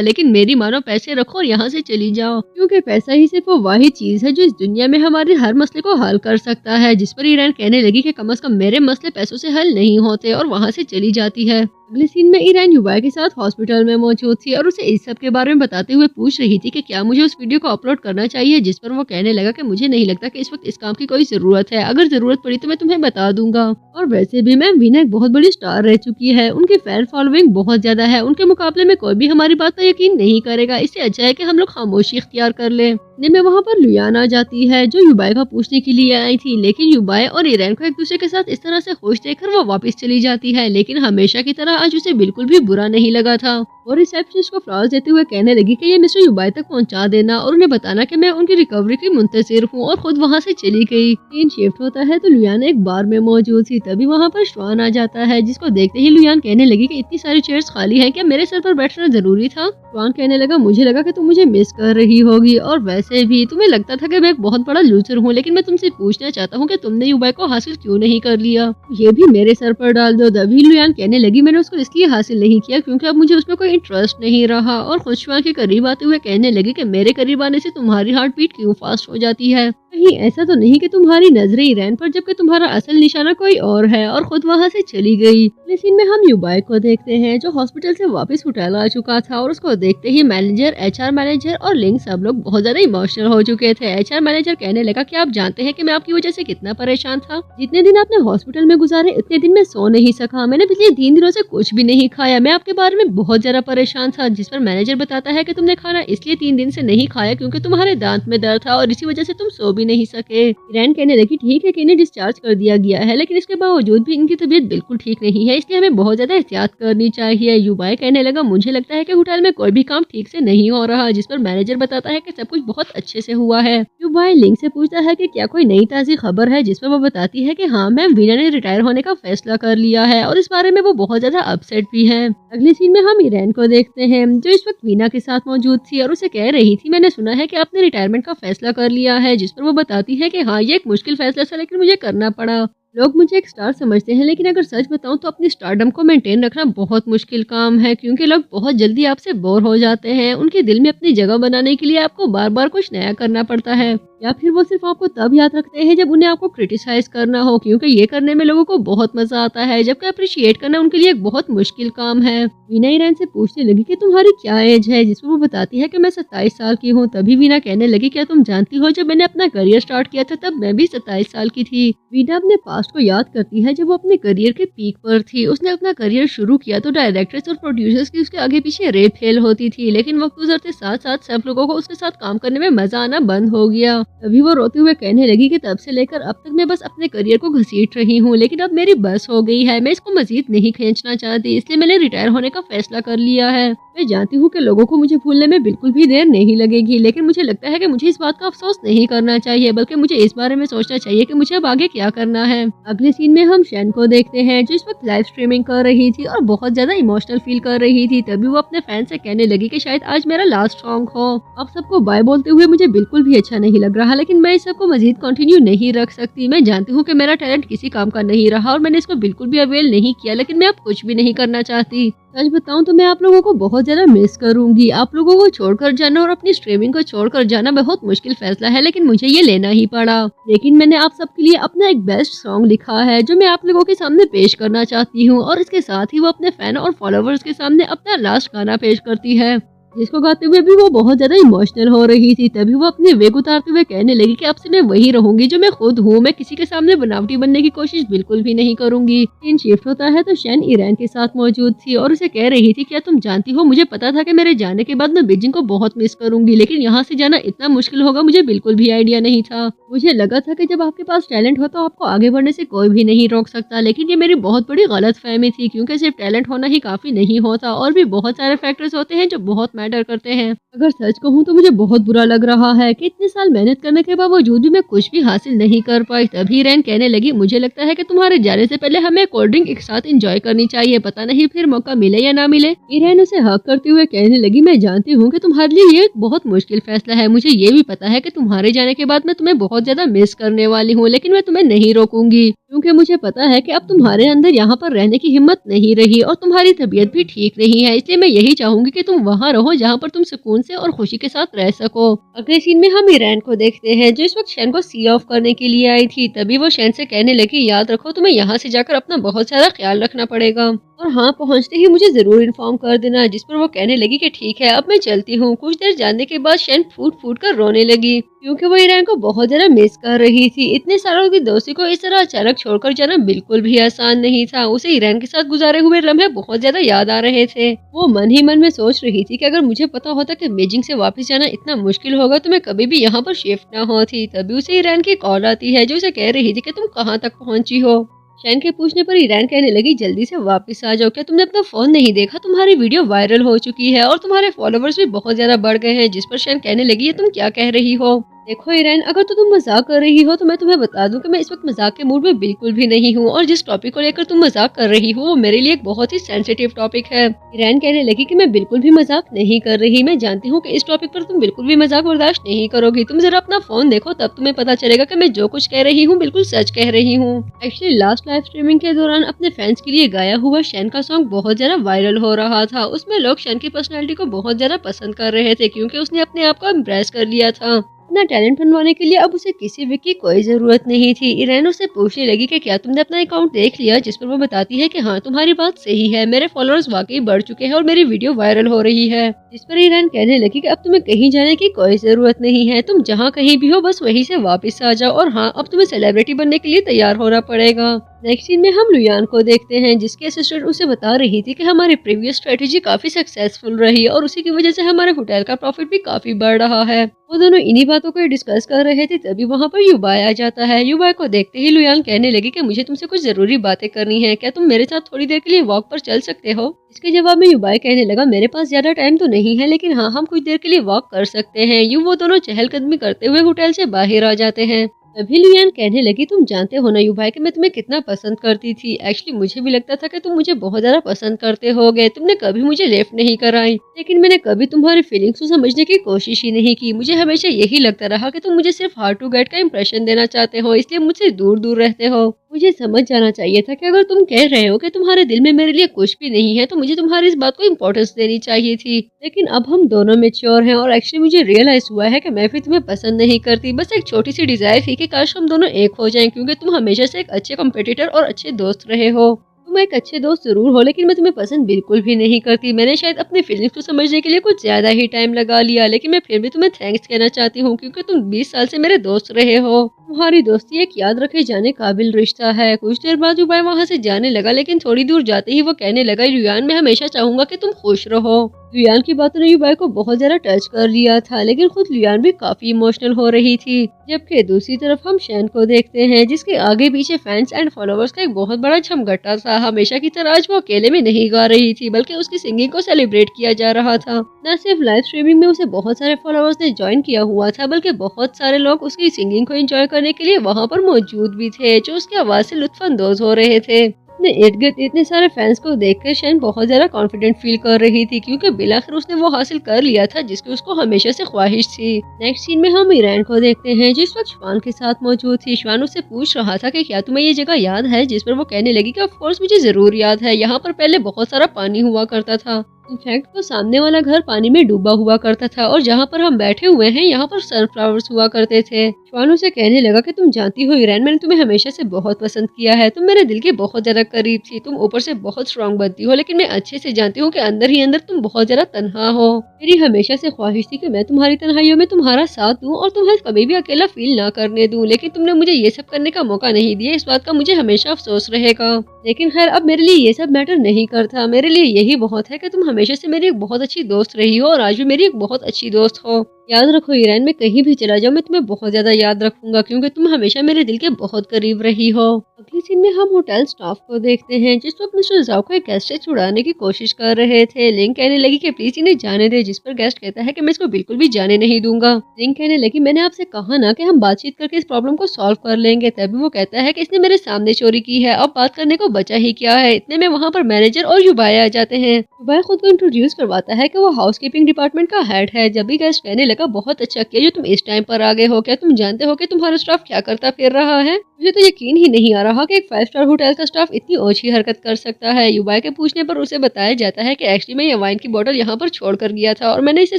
लेकिन मेरी मानो पैसे रखो और यहाँ से चली जाओ, क्योंकि पैसा ही सिर्फ वो वाहिद चीज है जो इस दुनिया में हमारे हर मसले को हल कर सकता है। जिस पर ईरान कहने लगी कि कम से कम मेरे मसले पैसों से हल नहीं होते और वहाँ से चली जाती है। अगले सीन में ईरान युबाई के साथ हॉस्पिटल में मौजूद थी और उसे इस सब के बारे में बताते हुए पूछ रही थी कि क्या मुझे उस वीडियो को अपलोड करना चाहिए। जिस पर वो कहने लगा कि मुझे नहीं लगता कि इस वक्त इस काम की कोई जरूरत है, अगर जरूरत पड़ी तो मैं तुम्हें बता दूंगा। और वैसे भी मैम वीना एक बहुत बड़ी स्टार रह चुकी है, उनकी फैन फॉलोइंग बहुत ज्यादा है, उनके मुकाबले में कोई भी हमारी बात पर यकीन नहीं करेगा। इससे अच्छा है कि हम लोग खामोशी इख्तियार कर ले। में वहाँ पर लुयान आ जाती है जो युबाई का पूछने के लिए आई थी, लेकिन युबाई और ईरान को एक दूसरे के साथ इस तरह से खुश देखकर वो वापस चली जाती है। लेकिन हमेशा की तरह आज उसे बिल्कुल भी बुरा नहीं लगा था और रिसेप्शनिस्ट को फ्लावर्स देते हुए कहने लगी कि ये मिस्टर युबाई तक पहुंचा देना और उन्हें बताना कि मैं उनकी रिकवरी की मुंतजिर हूँ, और खुद वहाँ से चली गई। सीन शिफ्ट होता है तो लुयान एक बार में मौजूद थी, तभी वहाँ पर श्वान आ जाता है, जिसको देखते ही लुयान कहने लगी कि इतनी सारी चेयर्स खाली हैं, क्या मेरे सर पर बैठना जरूरी था? श्वान कहने लगा मुझे लगा कि तुम मुझे मिस कर रही होगी, और वैसे भी तुम्हें लगता था कि मैं एक बहुत बड़ा लूजर हूँ, लेकिन मैं तुमसे पूछना चाहता हूँ कि तुमने युबाई को हासिल क्यों नहीं कर लिया? ये भी मेरे सर पर डाल दो। तभी लुयान कहने लगी मैंने उसको इसलिए हासिल नहीं किया क्योंकि अब मुझे उसमें कोई इंटरेस्ट नहीं रहा, और खुद श्वान के करीब आते हुए कहने लगी कि मेरे करीब आने से तुम्हारी हार्ट बीट क्यों फास्ट हो जाती है? कहीं ऐसा तो नहीं कि तुम्हारी नजरें ईरान पर जबकि तुम्हारा असल निशाना कोई और है? और खुद वहाँ से चली गई। लेकिन में हम युबाई को देखते हैं जो हॉस्पिटल से वापस होटल आ चुका था, और उसको देखते ही मैनेजर, एचआर मैनेजर और लिंक सब लोग बहुत ज्यादा इमोशनल हो चुके थे। एचआर मैनेजर कहने लगा कि आप जानते हैं कि मैं आपकी वजह से कितना परेशान था। जितने दिन आपने हॉस्पिटल में गुजारे उतने दिन मैं सो नहीं सका, मैंने पिछले 3 दिनों से कुछ भी नहीं खाया, मैं आपके बारे में बहुत ज्यादा परेशान था। जिस पर मैनेजर बताता है कि तुमने खाना इसलिए 3 दिन से नहीं खाया क्योंकि तुम्हारे दांत में दर्द था और इसी वजह से तुम सो भी नहीं सके। ईरान कहने लगी ठीक है कि इन्हें डिस्चार्ज कर दिया गया है, लेकिन इसके बावजूद भी इनकी तबीयत बिल्कुल ठीक नहीं है, इसलिए हमें बहुत ज्यादा एहतियात करनी चाहिए। युबाई कहने लगा मुझे लगता है कि होटल में कोई भी काम ठीक से नहीं हो रहा। जिस पर मैनेजर बताता है कि सब कुछ बहुत अच्छे से हुआ है। युबाई लिंक से पूछता है कि क्या कोई नई ताज़ी खबर है, जिसमें वो बताती है कि हाँ मैम, वीना ने रिटायर होने का फैसला कर लिया है और इस बारे में वो बहुत ज्यादा अपसेट भी है। अगले सीन में हम ईरान को देखते हैं जो इस वक्त वीना के साथ मौजूद थी और उसे कह रही थी मैंने सुना है कि आपने रिटायरमेंट का फैसला कर लिया है। जिस पर वो बताती है कि हाँ ये एक मुश्किल फैसला था लेकिन मुझे करना पड़ा। लोग मुझे एक स्टार समझते हैं, लेकिन अगर सच बताऊं तो अपनी स्टारडम को मेंटेन रखना बहुत मुश्किल काम है, क्योंकि लोग बहुत जल्दी आपसे बोर हो जाते हैं। उनके दिल में अपनी जगह बनाने के लिए आपको बार बार कुछ नया करना पड़ता है, या फिर वो सिर्फ आपको तब याद रखते हैं जब उन्हें आपको क्रिटिसाइज करना हो, क्योंकि ये करने में लोगों को बहुत मजा आता है, जबकि अप्रिशिएट करना उनके लिए एक बहुत मुश्किल काम है। वीना ईरान से पूछने लगी कि तुम्हारी क्या एज है, जिसमें वो बताती है कि मैं 27 साल की हूँ। तभी वीना कहने लगी क्या तुम जानती हो जब मैंने अपना करियर स्टार्ट किया था तब मैं भी 27 साल की थी। वीना अपने पास्ट को याद करती है जब वो अपने करियर के पीक पर थी। उसने अपना करियर शुरू किया तो डायरेक्टर्स और प्रोड्यूसर्स की उसके आगे पीछे रेप फेल होती थी, लेकिन वक्त गुजरते साथ साथ सब लोगों को उसके साथ काम करने में मजा आना बंद हो गया। तभी वो रोते हुए कहने लगी कि तब से लेकर अब तक मैं बस अपने करियर को घसीट रही हूँ, लेकिन अब मेरी बस हो गई है, मैं इसको मजीद नहीं खींचना चाहती, इसलिए मैंने रिटायर होने का फैसला कर लिया है। मैं जानती हूँ कि लोगों को मुझे भूलने में बिल्कुल भी देर नहीं लगेगी, लेकिन मुझे लगता है कि मुझे इस बात का अफसोस नहीं करना चाहिए, बल्कि मुझे इस बारे में सोचना चाहिए कि मुझे अब आगे क्या करना है। अगले सीन में हम शैन को देखते हैं जो इस वक्त लाइव स्ट्रीमिंग कर रही थी और बहुत ज्यादा इमोशनल फील कर रही थी। तभी वो अपने फैन से कहने लगी कि शायद आज मेरा लास्ट सॉन्ग हो। अब सबको बाय बोलते हुए मुझे बिल्कुल भी अच्छा नहीं लग रहा, लेकिन मैं इस सबको मजीद कंटिन्यू नहीं रख सकती। मैं जानती हूँ कि मेरा टैलेंट किसी काम का नहीं रहा और मैंने इसको बिल्कुल भी अवेल नहीं किया, लेकिन मैं अब कुछ भी नहीं करना चाहती। सच बताऊं तो मैं आप लोगों को बहुत ज्यादा मिस करूंगी। आप लोगों को छोड़कर जाना और अपनी स्ट्रीमिंग को छोड़कर जाना बहुत मुश्किल फैसला है, लेकिन मुझे ये लेना ही पड़ा। लेकिन मैंने आप सबके लिए अपना एक बेस्ट सॉन्ग लिखा है जो मैं आप लोगों के सामने पेश करना चाहती हूँ, और इसके साथ ही वो अपने फैन और फॉलोवर्स के सामने अपना लास्ट गाना पेश करती है। जिसको गाते हुए भी वो बहुत ज्यादा इमोशनल हो रही थी। तभी वो अपनी वेग उतारते हुए कहने लगी कि अब से मैं वही रहूंगी जो मैं खुद हूँ, मैं किसी के सामने बनावटी बनने की कोशिश बिल्कुल भी नहीं करूंगी। सीन शिफ्ट होता है तो शैन ईरान के साथ मौजूद थी और उसे कह रही थी, क्या तुम जानती हो, मुझे पता था कि मेरे जाने के बाद मैं बीजिंग को बहुत मिस करूंगी, लेकिन यहाँ से जाना इतना मुश्किल होगा मुझे बिल्कुल भी आइडिया नहीं था। मुझे लगा था कि जब आपके पास टैलेंट हो तो आपको आगे बढ़ने से कोई भी नहीं रोक सकता, लेकिन ये मेरी बहुत बड़ी गलतफहमी थी, क्योंकि सिर्फ टैलेंट होना ही काफी नहीं होता और भी बहुत सारे फैक्टर्स होते हैं जो बहुत मैटर करते हैं। अगर सच कहूँ तो मुझे बहुत बुरा लग रहा है कि इतने साल मेहनत करने के बावजूद भी मैं कुछ भी हासिल नहीं कर पाई। तभी रैन कहने लगी, मुझे लगता है कि तुम्हारे जाने से पहले हमें कोल्ड ड्रिंक एक साथ एंजॉय करनी चाहिए, पता नहीं फिर मौका मिले या ना मिले। ईरान उसे हक करते हुए कहने लगी, मैं जानती हूँ कि तुम्हारे लिए ये एक बहुत मुश्किल फैसला है, मुझे ये भी पता है कि तुम्हारे जाने के बाद मैं तुम्हें बहुत ज्यादा मिस करने वाली हूँ, लेकिन मैं तुम्हें नहीं रोकूंगी, क्योंकि मुझे पता है कि अब तुम्हारे अंदर यहाँ पर रहने की हिम्मत नहीं रही और तुम्हारी तबीयत भी ठीक नहीं है, इसलिए मैं यही चाहूंगी कि तुम वहाँ रहो जहाँ पर तुम सुकून से और खुशी के साथ रह सको। अगले सीन में हम ईरान को देखते हैं जो इस वक्त शैन को सी ऑफ करने के लिए आई थी। तभी वो शैन से कहने लगी, याद रखो तुम्हें यहाँ से जाकर अपना बहुत सारा ख्याल रखना पड़ेगा और हाँ, पहुँचते ही मुझे जरूर इन्फॉर्म कर देना। जिस पर वो कहने लगी कि ठीक है, अब मैं चलती हूँ। कुछ देर जानने के बाद शैन फूट फूट कर रोने लगी, क्योंकि वो ईरान को बहुत ज्यादा मिस कर रही थी। इतने सालों की दोस्ती को इस तरह अचानक छोड़कर जाना बिल्कुल भी आसान नहीं था। उसे ईरान के साथ गुजारे हुए लम्हे बहुत ज्यादा याद आ रहे थे। वो मन ही मन में सोच रही थी कि अगर मुझे पता होता कि बीजिंग से वापस जाना इतना मुश्किल होगा तो मैं कभी भी यहाँ पर शिफ्ट न होती। तभी उसे ईरान की कॉल आती है जो उसे कह रही थी कि तुम कहाँ तक पहुँची हो। शैन के पूछने पर ईरान कहने लगी, जल्दी से वापस आ जाओ, क्या तुमने अपना फोन नहीं देखा, तुम्हारी वीडियो वायरल हो चुकी है और तुम्हारे फॉलोवर्स भी बहुत ज्यादा बढ़ गए हैं। जिस पर शैन कहने लगी, ये तुम क्या कह रही हो? देखो ईरान, अगर तो तुम मजाक कर रही हो तो मैं तुम्हें बता दूं कि मैं इस वक्त मजाक के मूड में बिल्कुल भी नहीं हूँ और जिस टॉपिक को लेकर तुम मजाक कर रही हो वो मेरे लिए एक बहुत ही सेंसिटिव टॉपिक है। ईरान कहने लगी कि मैं बिल्कुल भी मजाक नहीं कर रही, मैं जानती हूँ कि इस टॉपिक पर तुम बिल्कुल भी मजाक बर्दाश्त नहीं करोगी। तुम जरा अपना फोन देखो, तब तुम्हें पता चलेगा कि मैं जो कुछ कह रही हूँ बिल्कुल सच कह रही हूँ। एक्चुअली लास्ट लाइव स्ट्रीमिंग के दौरान अपने फैंस के लिए गाया हुआ शैन का सॉन्ग बहुत ज्यादा वायरल हो रहा था। उसमें लोग शैन की पर्सनैलिटी को बहुत ज्यादा पसंद कर रहे थे, क्योंकि उसने अपने आप को इम्प्रेस कर लिया था। अपना टैलेंट बनवाने के लिए अब उसे किसी भी की कोई जरूरत नहीं थी। ईरान उससे पूछने लगी कि क्या तुमने अपना अकाउंट देख लिया, जिस पर वो बताती है कि हाँ, तुम्हारी बात सही है, मेरे फॉलोअर्स वाकई बढ़ चुके हैं और मेरी वीडियो वायरल हो रही है। जिस पर ईरान कहने लगी कि अब तुम्हें कहीं जाने की कोई जरूरत नहीं है, तुम जहाँ कहीं भी हो बस वहीं से वापस आ जाओ और हाँ, अब तुम्हें सेलिब्रिटी बनने के लिए तैयार होना पड़ेगा। नेक्स्ट सीन में हम लुयान को देखते हैं जिसके असिस्टेंट उसे बता रही थी कि हमारी प्रीवियस स्ट्रेटेजी काफी सक्सेसफुल रही और उसी की वजह से हमारे होटल का प्रॉफिट भी काफी बढ़ रहा है। वो दोनों इन्हीं बातों को डिस्कस कर रहे थे, तभी वहाँ पर युबाई आ जाता है। युबाई को देखते ही लुयान कहने लगी कि मुझे तुमसे कुछ जरूरी बातें करनी है, क्या तुम मेरे साथ थोड़ी देर के लिए वॉक पर चल सकते हो? इसके जवाब में युबाई कहने लगा, मेरे पास ज्यादा टाइम तो नहीं है, लेकिन हाँ, हम कुछ देर के लिए वॉक कर सकते हैं। यूं वो दोनों चहलकदमी करते हुए होटल से बाहर आ जाते हैं। तभी लुयान कहने लगी, तुम जानते हो ना युबाई कि मैं तुम्हें कितना पसंद करती थी। एक्चुअली मुझे भी लगता था कि तुम मुझे बहुत ज्यादा पसंद करते होगे, तुमने कभी मुझे लेफ्ट नहीं कराई, लेकिन मैंने कभी तुम्हारी फीलिंग्स को समझने की कोशिश ही नहीं की। मुझे हमेशा यही लगता रहा कि तुम मुझे सिर्फ हार्ड टू गेट का इंप्रेशन देना चाहते हो, इसलिए मुझसे दूर दूर रहते हो। मुझे समझ जाना चाहिए था कि अगर तुम कह रहे हो कि तुम्हारे दिल में मेरे लिए कुछ भी नहीं है तो मुझे तुम्हारी इस बात को इम्पोर्टेंस देनी चाहिए थी। लेकिन अब हम दोनों मैच्योर हैं और एक्चुअली मुझे रियलाइज हुआ है कि मैं भी तुम्हें पसंद नहीं करती। बस एक छोटी सी डिजायर थी कि काश हम दोनों एक हो जाएं, क्योंकि तुम हमेशा से एक अच्छे कॉम्पिटिटर और अच्छे दोस्त रहे हो। तुम एक अच्छे दोस्त जरूर हो, लेकिन मैं तुम्हें पसंद बिल्कुल भी नहीं करती। मैंने शायद अपनी फीलिंग्स को समझने के लिए कुछ ज्यादा ही टाइम लगा लिया, लेकिन मैं फिर भी तुम्हें थैंक्स कहना चाहती हूँ, क्योंकि तुम 20 साल से मेरे दोस्त रहे हो। तुम्हारी दोस्ती एक याद रखे जाने काबिल रिश्ता है। कुछ देर बाद युबाई वहाँ से जाने लगा, लेकिन थोड़ी दूर जाते ही वो कहने लगा, लुयान, मैं हमेशा चाहूंगा कि तुम खुश रहो। लुयान की बातों ने युबाई को बहुत ज्यादा टच कर लिया था, लेकिन खुद लुयान भी काफी इमोशनल हो रही थी। जबकि दूसरी तरफ हम शैन को देखते हैं जिसके आगे पीछे फैंस एंड फॉलोवर्स का एक बहुत बड़ा झमघटा था। हमेशा की तरह आज वो अकेले में नहीं गा रही थी, बल्कि उसकी सिंगिंग को सेलिब्रेट किया जा रहा था। न सिर्फ लाइव स्ट्रीमिंग में उसे बहुत सारे फॉलोवर्स ने ज्वाइन किया हुआ था, बल्कि बहुत सारे लोग उसकी सिंगिंग को एंजॉय करने के लिए वहाँ पर मौजूद भी थे, जो उसकी आवाज से लुत्फानंदोज हो रहे थे। अपने इर्द गिर्द इतने सारे फैंस को देखकर शैन बहुत ज्यादा कॉन्फिडेंट फील कर रही थी, क्योंकि बिलाखिर उसने वो हासिल कर लिया था जिसकी उसको हमेशा से ख्वाहिश थी। नेक्स्ट सीन में हम ईरान को देखते हैं जिस वक्त श्वान के साथ मौजूद थी। श्वान उससे पूछ रहा था कि क्या तुम्हें ये जगह याद है, जिस पर वो कहने लगी कि ऑफ कोर्स मुझे जरूर याद है, यहाँ पर पहले बहुत सारा पानी हुआ करता था। इनफैक्ट वो सामने वाला घर पानी में डूबा हुआ करता था और जहाँ पर हम बैठे हुए हैं यहाँ पर सनफ्लावर्स हुआ करते थे। श्वान उसे कहने लगा कि तुम जानती हो ईरान, मैंने तुम्हें हमेशा से बहुत पसंद किया है, तुम मेरे दिल के बहुत ज्यादा करीब थी, तुम ऊपर से बहुत स्ट्रांग बनती हो लेकिन मैं अच्छे से जानती हूँ कि अंदर ही अंदर तुम बहुत ज्यादा तन्हा हो। मेरी हमेशा से ख्वाहिश थी कि मैं तुम्हारी तन्हाइयों में तुम्हारा साथ दूं और तुम्हें कभी भी अकेला फील ना करने दूं, लेकिन तुमने मुझे ये सब करने का मौका नहीं दिया। इस बात का मुझे हमेशा अफसोस रहेगा। लेकिन खैर अब मेरे लिए ये सब मैटर नहीं करता, मेरे लिए यही बहुत है कि तुम हमेशा से मेरी एक बहुत अच्छी दोस्त रही हो और आज भी मेरी एक बहुत अच्छी दोस्त हो। याद रखो ईरान, मैं कहीं भी चला जाऊँ मैं तुम्हें बहुत ज्यादा याद रखूंगा क्योंकि तुम हमेशा मेरे दिल के बहुत करीब रही हो। अगली सीन में हम होटल स्टाफ को देखते हैं जिस वक्त मिस्टर जाओ को एक गेस्ट से छुड़ाने की कोशिश कर रहे थे। लिंग कहने लगी कि प्लीज इन्हें जाने दे, जिस पर गेस्ट कहता है कि मैं इसको बिल्कुल भी जाने नहीं दूंगा। लिंग कहने लगी मैंने आपसे कहा ना कि हम बातचीत करके इस प्रॉब्लम को सॉल्व कर लेंगे। तभी वो कहता है कि इसने मेरे सामने चोरी की है, अब बात करने को बचा ही क्या है। इतने में वहाँ पर मैनेजर और युबाया आ जाते हैं। युबाया खुद को इंट्रोड्यूस करवाता है कि वो हाउसकीपिंग डिपार्टमेंट का हेड है। जब भी गेस्ट कहने लगा बहुत अच्छा किया जो तुम इस टाइम पर आ गए हो, क्या तुम जानते हो कि तुम्हारा स्टाफ क्या करता फिर रहा है? मुझे तो यकीन ही नहीं आ रहा कि एक 5 स्टार होटल का स्टाफ इतनी ओछी हरकत कर सकता है। युबाया के पूछने पर उसे बताया जाता है कि एक्चुअली मैं ये वाइन की बोतल यहाँ पर छोड़ कर गया था और मैंने इसे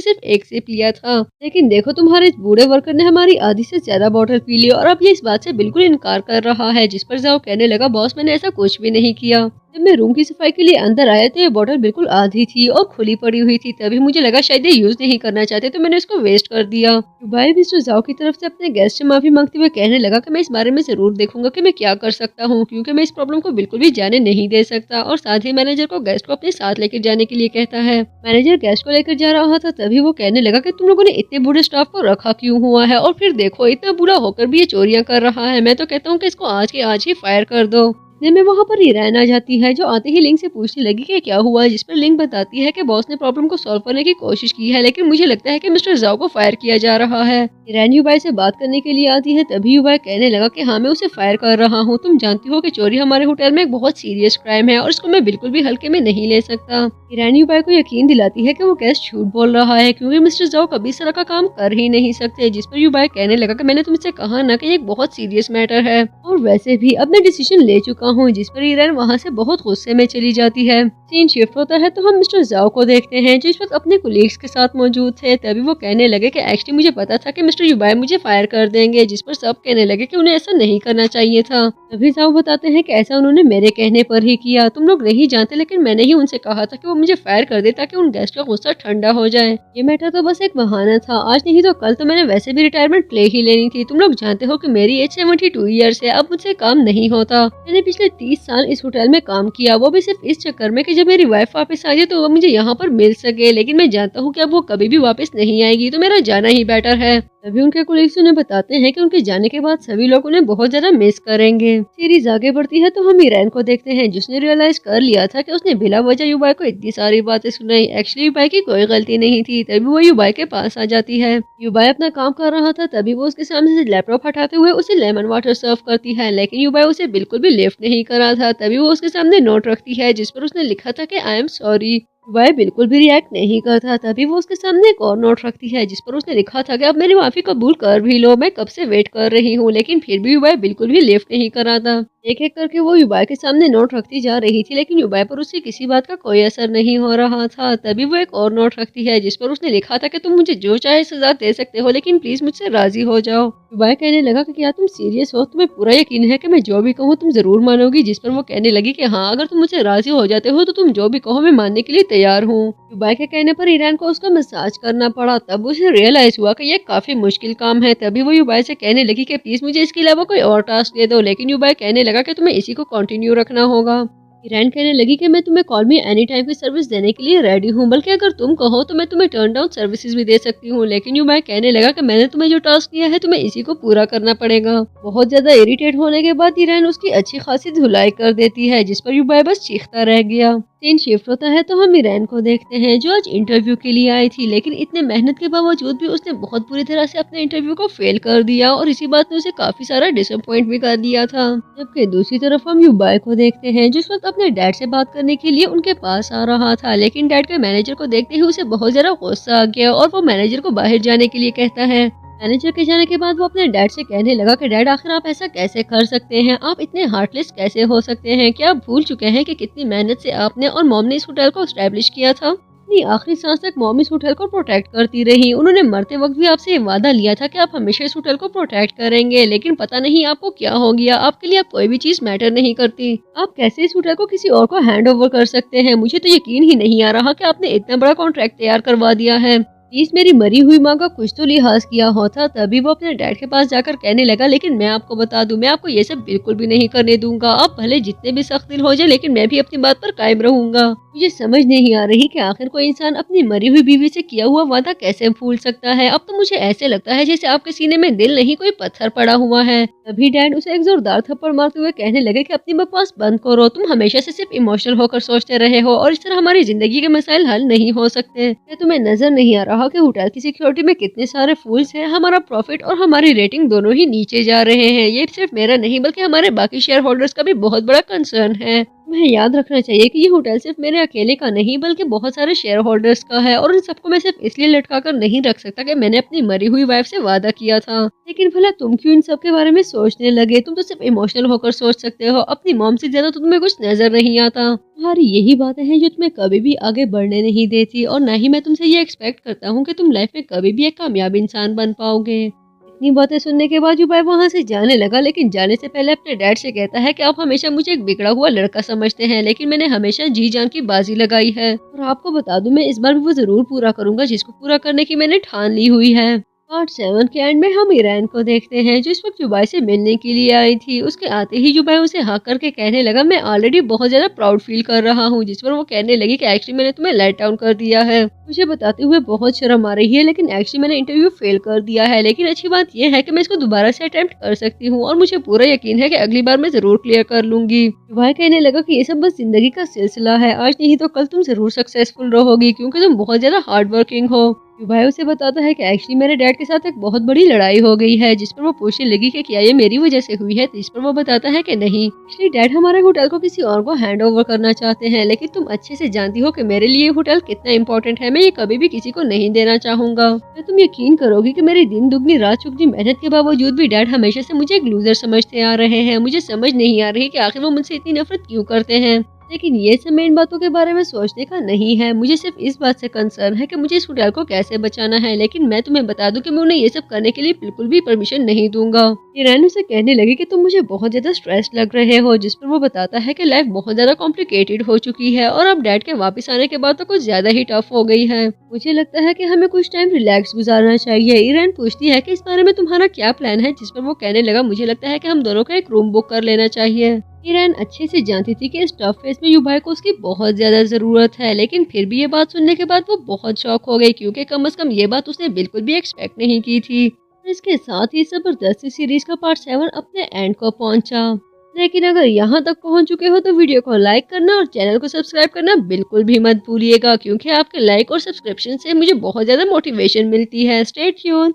सिर्फ एक सिप लिया था, लेकिन देखो तुम्हारे इस बूढ़े वर्कर ने हमारी आधी से ज्यादा बोतल पी ली और अब ये इस बात से बिल्कुल इनकार कर रहा है। जिस पर जाओ कहने लगा बॉस मैंने ऐसा कुछ भी नहीं किया, जब मैं रूम की सफाई के लिए अंदर आया तो ये बोतल बिल्कुल आधी थी और खुली पड़ी हुई थी, तभी मुझे लगा शायद ये यूज नहीं करना चाहते तो मैंने इसको वेस्ट कर दिया। युबाया मिस्टर जाओ की तरफ से अपने गेस्ट से माफी मांगते हुए कहने लगा कि मैं इस बारे में जरूर देखूंगा कि मैं क्या कर सकता हूँ, क्योंकि मैं इस प्रॉब्लम को बिल्कुल भी जाने नहीं दे सकता। और साथ ही मैनेजर को गेस्ट को अपने साथ लेकर जाने के लिए कहता है। मैनेजर गेस्ट को लेकर जा रहा था तभी वो कहने लगा कि तुम लोगों ने इतने बूढ़े स्टाफ को रखा क्यों हुआ है, और फिर देखो इतना बुरा होकर भी ये चोरियां कर रहा है। मैं तो कहता हूँ कि इसको आज के आज ही फायर कर दो। इतने में वहाँ पर ईरान आ जाती है जो आते ही लिंग से पूछने लगी कि क्या हुआ, जिस पर लिंग बताती है कि बॉस ने प्रॉब्लम को सॉल्व करने की कोशिश की है लेकिन मुझे लगता है कि मिस्टर जाओ को फायर किया जा रहा है। ईरान युबाया से बात करने के लिए आती है तभी युबाया कहने लगा कि हाँ मैं उसे फायर कर रहा हूँ, तुम जानती हो कि चोरी हमारे होटल में एक बहुत सीरियस क्राइम है और इसको मैं बिल्कुल भी हल्के में नहीं ले सकता। ईरान युबाया को यकीन दिलाती है कि वो गेस्ट झूठ बोल रहा है क्योंकि मिस्टर जाओ कभी इस तरह का काम कर ही नहीं सकते। जिस पर युबाया कहने लगा कि मैंने तुमसे कहा ना कि ये एक बहुत सीरियस मैटर है और वैसे भी अब मैं डिसीजन ले चुका हूँ। जिस पर ईरान वहाँ से बहुत गुस्से में चली जाती है। सीन शिफ्ट होता है तो हम मिस्टर जाओ को देखते हैं जो इस वक्त अपने कोलीग्स के साथ मौजूद थे। तभी वो कहने लगे कि एक्चुअली मुझे पता था कि मिस्टर युबाया मुझे फायर कर देंगे, जिस पर सब कहने लगे कि उन्हें ऐसा नहीं करना चाहिए था। तभी जाओ बताते हैं कि ऐसा उन्होंने मेरे कहने पर ही किया, तुम लोग नहीं जानते लेकिन मैंने ही उनसे कहा था कि वो मुझे फायर कर दे ताकि उन गेस्ट का गुस्सा ठंडा हो जाए। ये मैटर तो बस एक बहाना था, आज नहीं तो कल तो मैंने वैसे भी रिटायरमेंट ले ही लेनी थी। तुम लोग जानते हो कि मेरी एज 72 ईयर्स है, अब मुझसे काम नहीं होता। मैंने पिछले 30 साल इस होटल में काम किया, वो भी सिर्फ इस चक्कर में कि जब मेरी वाइफ वापस आ जाए तो वो मुझे यहाँ पर मिल सके, लेकिन मैं जानता हूँ कि अब वो कभी भी वापस नहीं आएगी तो मेरा जाना ही बेटर है। तभी उनके कोलीग्स उन्हें बताते हैं कि उनके जाने के बाद सभी लोग उन्हें बहुत ज्यादा मिस करेंगे। सीरीज आगे बढ़ती है तो हम ईरान को देखते हैं जिसने रियलाइज कर लिया था कि उसने बिला वजह युबाया को इतनी सारी बातें सुनाई। एक्चुअली युबाया की कोई गलती नहीं थी। तभी वो युबाया के पास आ जाती है। युबाया अपना काम कर रहा था तभी वो उसके सामने से लैपटॉप हटाते हुए उसे लेमन वाटर सर्व करती है, लेकिन युबाया उसे बिल्कुल भी लिफ्ट नहीं करा था। तभी वो उसके सामने नोट रखती है जिस पर उसने लिखा था कि आई एम सॉरी। युबाया बिल्कुल भी रिएक्ट नहीं करता। तभी वो उसके सामने एक और नोट रखती है जिस पर उसने लिखा था कि अब मेरी माफी कबूल कर भी लो, मैं कब से वेट कर रही हूँ, लेकिन फिर भी युबाया बिल्कुल भी लिफ्ट नहीं कराता। एक एक करके वो युबाया के सामने नोट रखती जा रही थी लेकिन युबाया पर उससे किसी बात का कोई असर नहीं हो रहा था। तभी वो एक और नोट रखती है जिस पर उसने लिखा था कि तुम मुझे जो चाहे सजा दे सकते हो लेकिन प्लीज मुझसे राजी हो जाओ। युबाया कहने लगा कि क्या तुम सीरियस हो, तुम्हें पूरा यकीन है कि मैं जो भी कहूँ तुम जरूर मानोगी? जिस पर वो कहने लगी कि हाँ अगर तुम मुझसे राजी हो जाते हो तो तुम जो भी कहो मैं मानने के लिए तैयार हूँ। युबाया के कहने पर ईरान को उसका मसाज करना पड़ा। तब उसे रियलाइज हुआ कि ये काफी मुश्किल काम है। तभी वो युबाया से कहने लगी कि प्लीज मुझे इसके अलावा कोई और टास्क दे दो, लेकिन युबाया कहने लगा कि तुम्हें इसी को कंटिन्यू रखना होगा। ईरान कहने लगी कि मैं तुम्हें कॉल मी एनी टाइम की सर्विस देने के लिए रेडी हूँ, बल्कि अगर तुम कहो तो मैं तुम्हें टर्न डाउन सर्विसेज भी दे सकती हूँ। लेकिन युबाया कहने लगा कि मैंने तुम्हें जो टास्क दिया है तुम्हें इसी को पूरा करना पड़ेगा। बहुत ज्यादा इरिटेट होने के बाद ईरान उसकी अच्छी खासी धुलाई कर देती है जिस पर युबाया बस चीखता रह गया। सीन शिफ्ट होता है तो हम ईरान को देखते हैं जो आज इंटरव्यू के लिए आई थी, लेकिन इतने मेहनत के बावजूद भी उसने बहुत बुरी तरह से अपने इंटरव्यू को फेल कर दिया और इसी बात ने उसे काफी सारा डिसअपॉइंट भी कर दिया था। जबकि दूसरी तरफ हम युबाया को देखते हैं जिस वक्त अपने डैड से बात करने के लिए उनके पास आ रहा था, लेकिन डैड के मैनेजर को देखते ही उसे बहुत ज्यादा गुस्सा आ गया और वो मैनेजर को बाहर जाने के लिए कहता है। मैनेजर के जाने के बाद वो अपने डैड से कहने लगा कि डैड आखिर आप ऐसा कैसे कर सकते हैं, आप इतने हार्टलेस कैसे हो सकते हैं, क्या आप भूल चुके हैं कि कितनी मेहनत से आपने और मॉम ने इस होटल को एस्टैब्लिश किया था? अपनी आखिरी सांस तक मॉम इस होटल को प्रोटेक्ट करती रही। उन्होंने मरते वक्त भी आपसे वादा लिया था कि आप हमेशा इस होटल को प्रोटेक्ट करेंगे, लेकिन पता नहीं आपको क्या हो गया। आपके लिए अब कोई भी चीज मैटर नहीं करती। आप कैसे इस होटल को किसी और को हैंड ओवर कर सकते हैं? मुझे तो यकीन ही नहीं आ रहा कि आपने इतना बड़ा कॉन्ट्रैक्ट तैयार करवा दिया है। प्लीज मेरी मरी हुई माँ का कुछ तो लिहाज किया होता। तभी वो अपने डैड के पास जाकर कहने लगा, लेकिन मैं आपको बता दूं, मैं आपको ये सब बिल्कुल भी नहीं करने दूंगा। आप भले जितने भी सख्त दिल हो जाए, लेकिन मैं भी अपनी बात पर कायम रहूंगा। मुझे समझ नहीं आ रही कि आखिर कोई इंसान अपनी मरी हुई बीवी से किया हुआ वादा कैसे भूल सकता है। अब तो मुझे ऐसे लगता है जैसे आपके सीने में दिल नहीं कोई पत्थर पड़ा हुआ है। तभी डैड उसे एक जोरदार थप्पड़ मारते हुए कहने लगे कि अपनी बकवास बंद करो। तुम हमेशा से सिर्फ इमोशनल होकर सोचते रहे हो और इस तरह हमारी जिंदगी के मसाइल हल नहीं हो सकते। क्या तुम्हें नजर नहीं आ रहा कि होटल की सिक्योरिटी में कितने सारे फूल्स हैं? हमारा प्रॉफिट और हमारी रेटिंग दोनों ही नीचे जा रहे हैं। ये सिर्फ मेरा नहीं बल्कि हमारे बाकी शेयर होल्डर्स का भी बहुत बड़ा कंसर्न है। तुम्हें याद रखना चाहिए कि ये होटल सिर्फ मेरे अकेले का नहीं बल्कि बहुत सारे शेयर होल्डर्स का है, और उन सबको मैं सिर्फ इसलिए लटका कर नहीं रख सकता कि मैंने अपनी मरी हुई वाइफ से वादा किया था। लेकिन भला तुम क्यों इन सब के बारे में सोचने लगे? तुम तो सिर्फ इमोशनल होकर सोच सकते हो। अपनी मॉम से ज्यादा तो तुम्हें कुछ नजर नहीं आता। तुम्हारी यही बातें हैं जो तुम्हें कभी भी आगे बढ़ने नहीं देती, और ना ही मैं तुमसे ये एक्सपेक्ट करता हूँ कि तुम लाइफ में कभी भी एक कामयाब इंसान बन पाओगे। इतनी बातें सुनने के बाद युबाई वहां से जाने लगा, लेकिन जाने से पहले अपने डैड से कहता है कि आप हमेशा मुझे एक बिगड़ा हुआ लड़का समझते हैं, लेकिन मैंने हमेशा जी जान की बाजी लगाई है, और आपको बता दूं मैं इस बार भी वो जरूर पूरा करूंगा जिसको पूरा करने की मैंने ठान ली हुई है। पार्ट 7 के एंड में हम ईरान को देखते हैं, जो इस वक्त जुबाई से मिलने के लिए आई थी। उसके आते ही जुबाई उसे हाँ करके कहने लगा, मैं ऑलरेडी बहुत ज्यादा प्राउड फील कर रहा हूँ। जिस पर वो कहने लगी कि एक्चुअली मैंने तुम्हें लेट डाउन कर दिया है। मुझे बताते हुए बहुत शर्म आ रही है, लेकिन एक्चुअली मैंने इंटरव्यू फेल कर दिया है। लेकिन अच्छी बात यह है कि मैं इसको दोबारा से अटेम्प्ट कर सकती हूँ, और मुझे पूरा यकीन है कि अगली बार मैं जरूर क्लियर कर लूंगी। जुबाई कहने लगा कि ये सब बस जिंदगी का सिलसिला है, आज नहीं तो कल तुम जरूर सक्सेसफुल रहोगी, क्योंकि तुम बहुत ज्यादा हार्ड वर्किंग हो। युबाई उसे बताता है कि एक्चुअली मेरे डैड के साथ एक बहुत बड़ी लड़ाई हो गई है, जिस पर वो पूछने लगी कि क्या ये मेरी वजह से हुई है, तो इस पर वो बताता है कि नहीं, एक्चुअली डैड हमारे होटल को किसी और को हैंड ओवर करना चाहते हैं, लेकिन तुम अच्छे से जानती हो कि मेरे लिए होटल कितना इंपॉर्टेंट है। मैं ये कभी भी किसी को नहीं देना चाहूंगा। मैं तुम यकीन करोगी कि मेरी दिन दुगनी रात चुगनी मेहनत के बावजूद भी डैड हमेशा से मुझे एक लूजर समझते आ रहे हैं। मुझे समझ नहीं आ रही कि आखिर वो मुझसे इतनी नफरत क्यों करते हैं। लेकिन ये सब इन बातों के बारे में सोचने का नहीं है। मुझे सिर्फ इस बात से कंसर्न है कि मुझे इस होटल को कैसे बचाना है। लेकिन मैं तुम्हें बता दूं कि मैं उन्हें ये सब करने के लिए बिल्कुल भी परमिशन नहीं दूंगा। ईरान उसे कहने लगी कि तुम मुझे बहुत ज्यादा स्ट्रेस लग रहे हो, जिस पर वो बताता है कि लाइफ बहुत ज्यादा कॉम्प्लिकेटेड हो चुकी है, और अब डैड के वापस आने के बाद तो कुछ ज्यादा ही टफ हो गई है। मुझे लगता है कि हमें कुछ टाइम रिलैक्स गुजारना चाहिए। ईरान पूछती है कि इस बारे में तुम्हारा क्या प्लान है, जिस पर वो कहने लगा, मुझे लगता है कि हम दोनों का एक रूम बुक कर लेना चाहिए। ईरान अच्छे से जानती थी कि इस टफ फेस में युबाई को उसकी बहुत ज्यादा जरूरत है, लेकिन फिर भी ये बात सुनने के बाद वो बहुत शॉक हो गई, क्योंकि कम से कम ये बात उसने बिल्कुल भी एक्सपेक्ट नहीं की थी। इसके साथ ही जबरदस्ती सीरीज का पार्ट 7 अपने एंड को पहुंचा। लेकिन अगर यहाँ तक पहुंच चुके हो तो वीडियो को लाइक करना और चैनल को सब्सक्राइब करना बिल्कुल भी मत भूलिएगा, क्योंकि आपके लाइक और सब्सक्रिप्शन से मुझे बहुत ज्यादा मोटिवेशन मिलती है। Stay tune.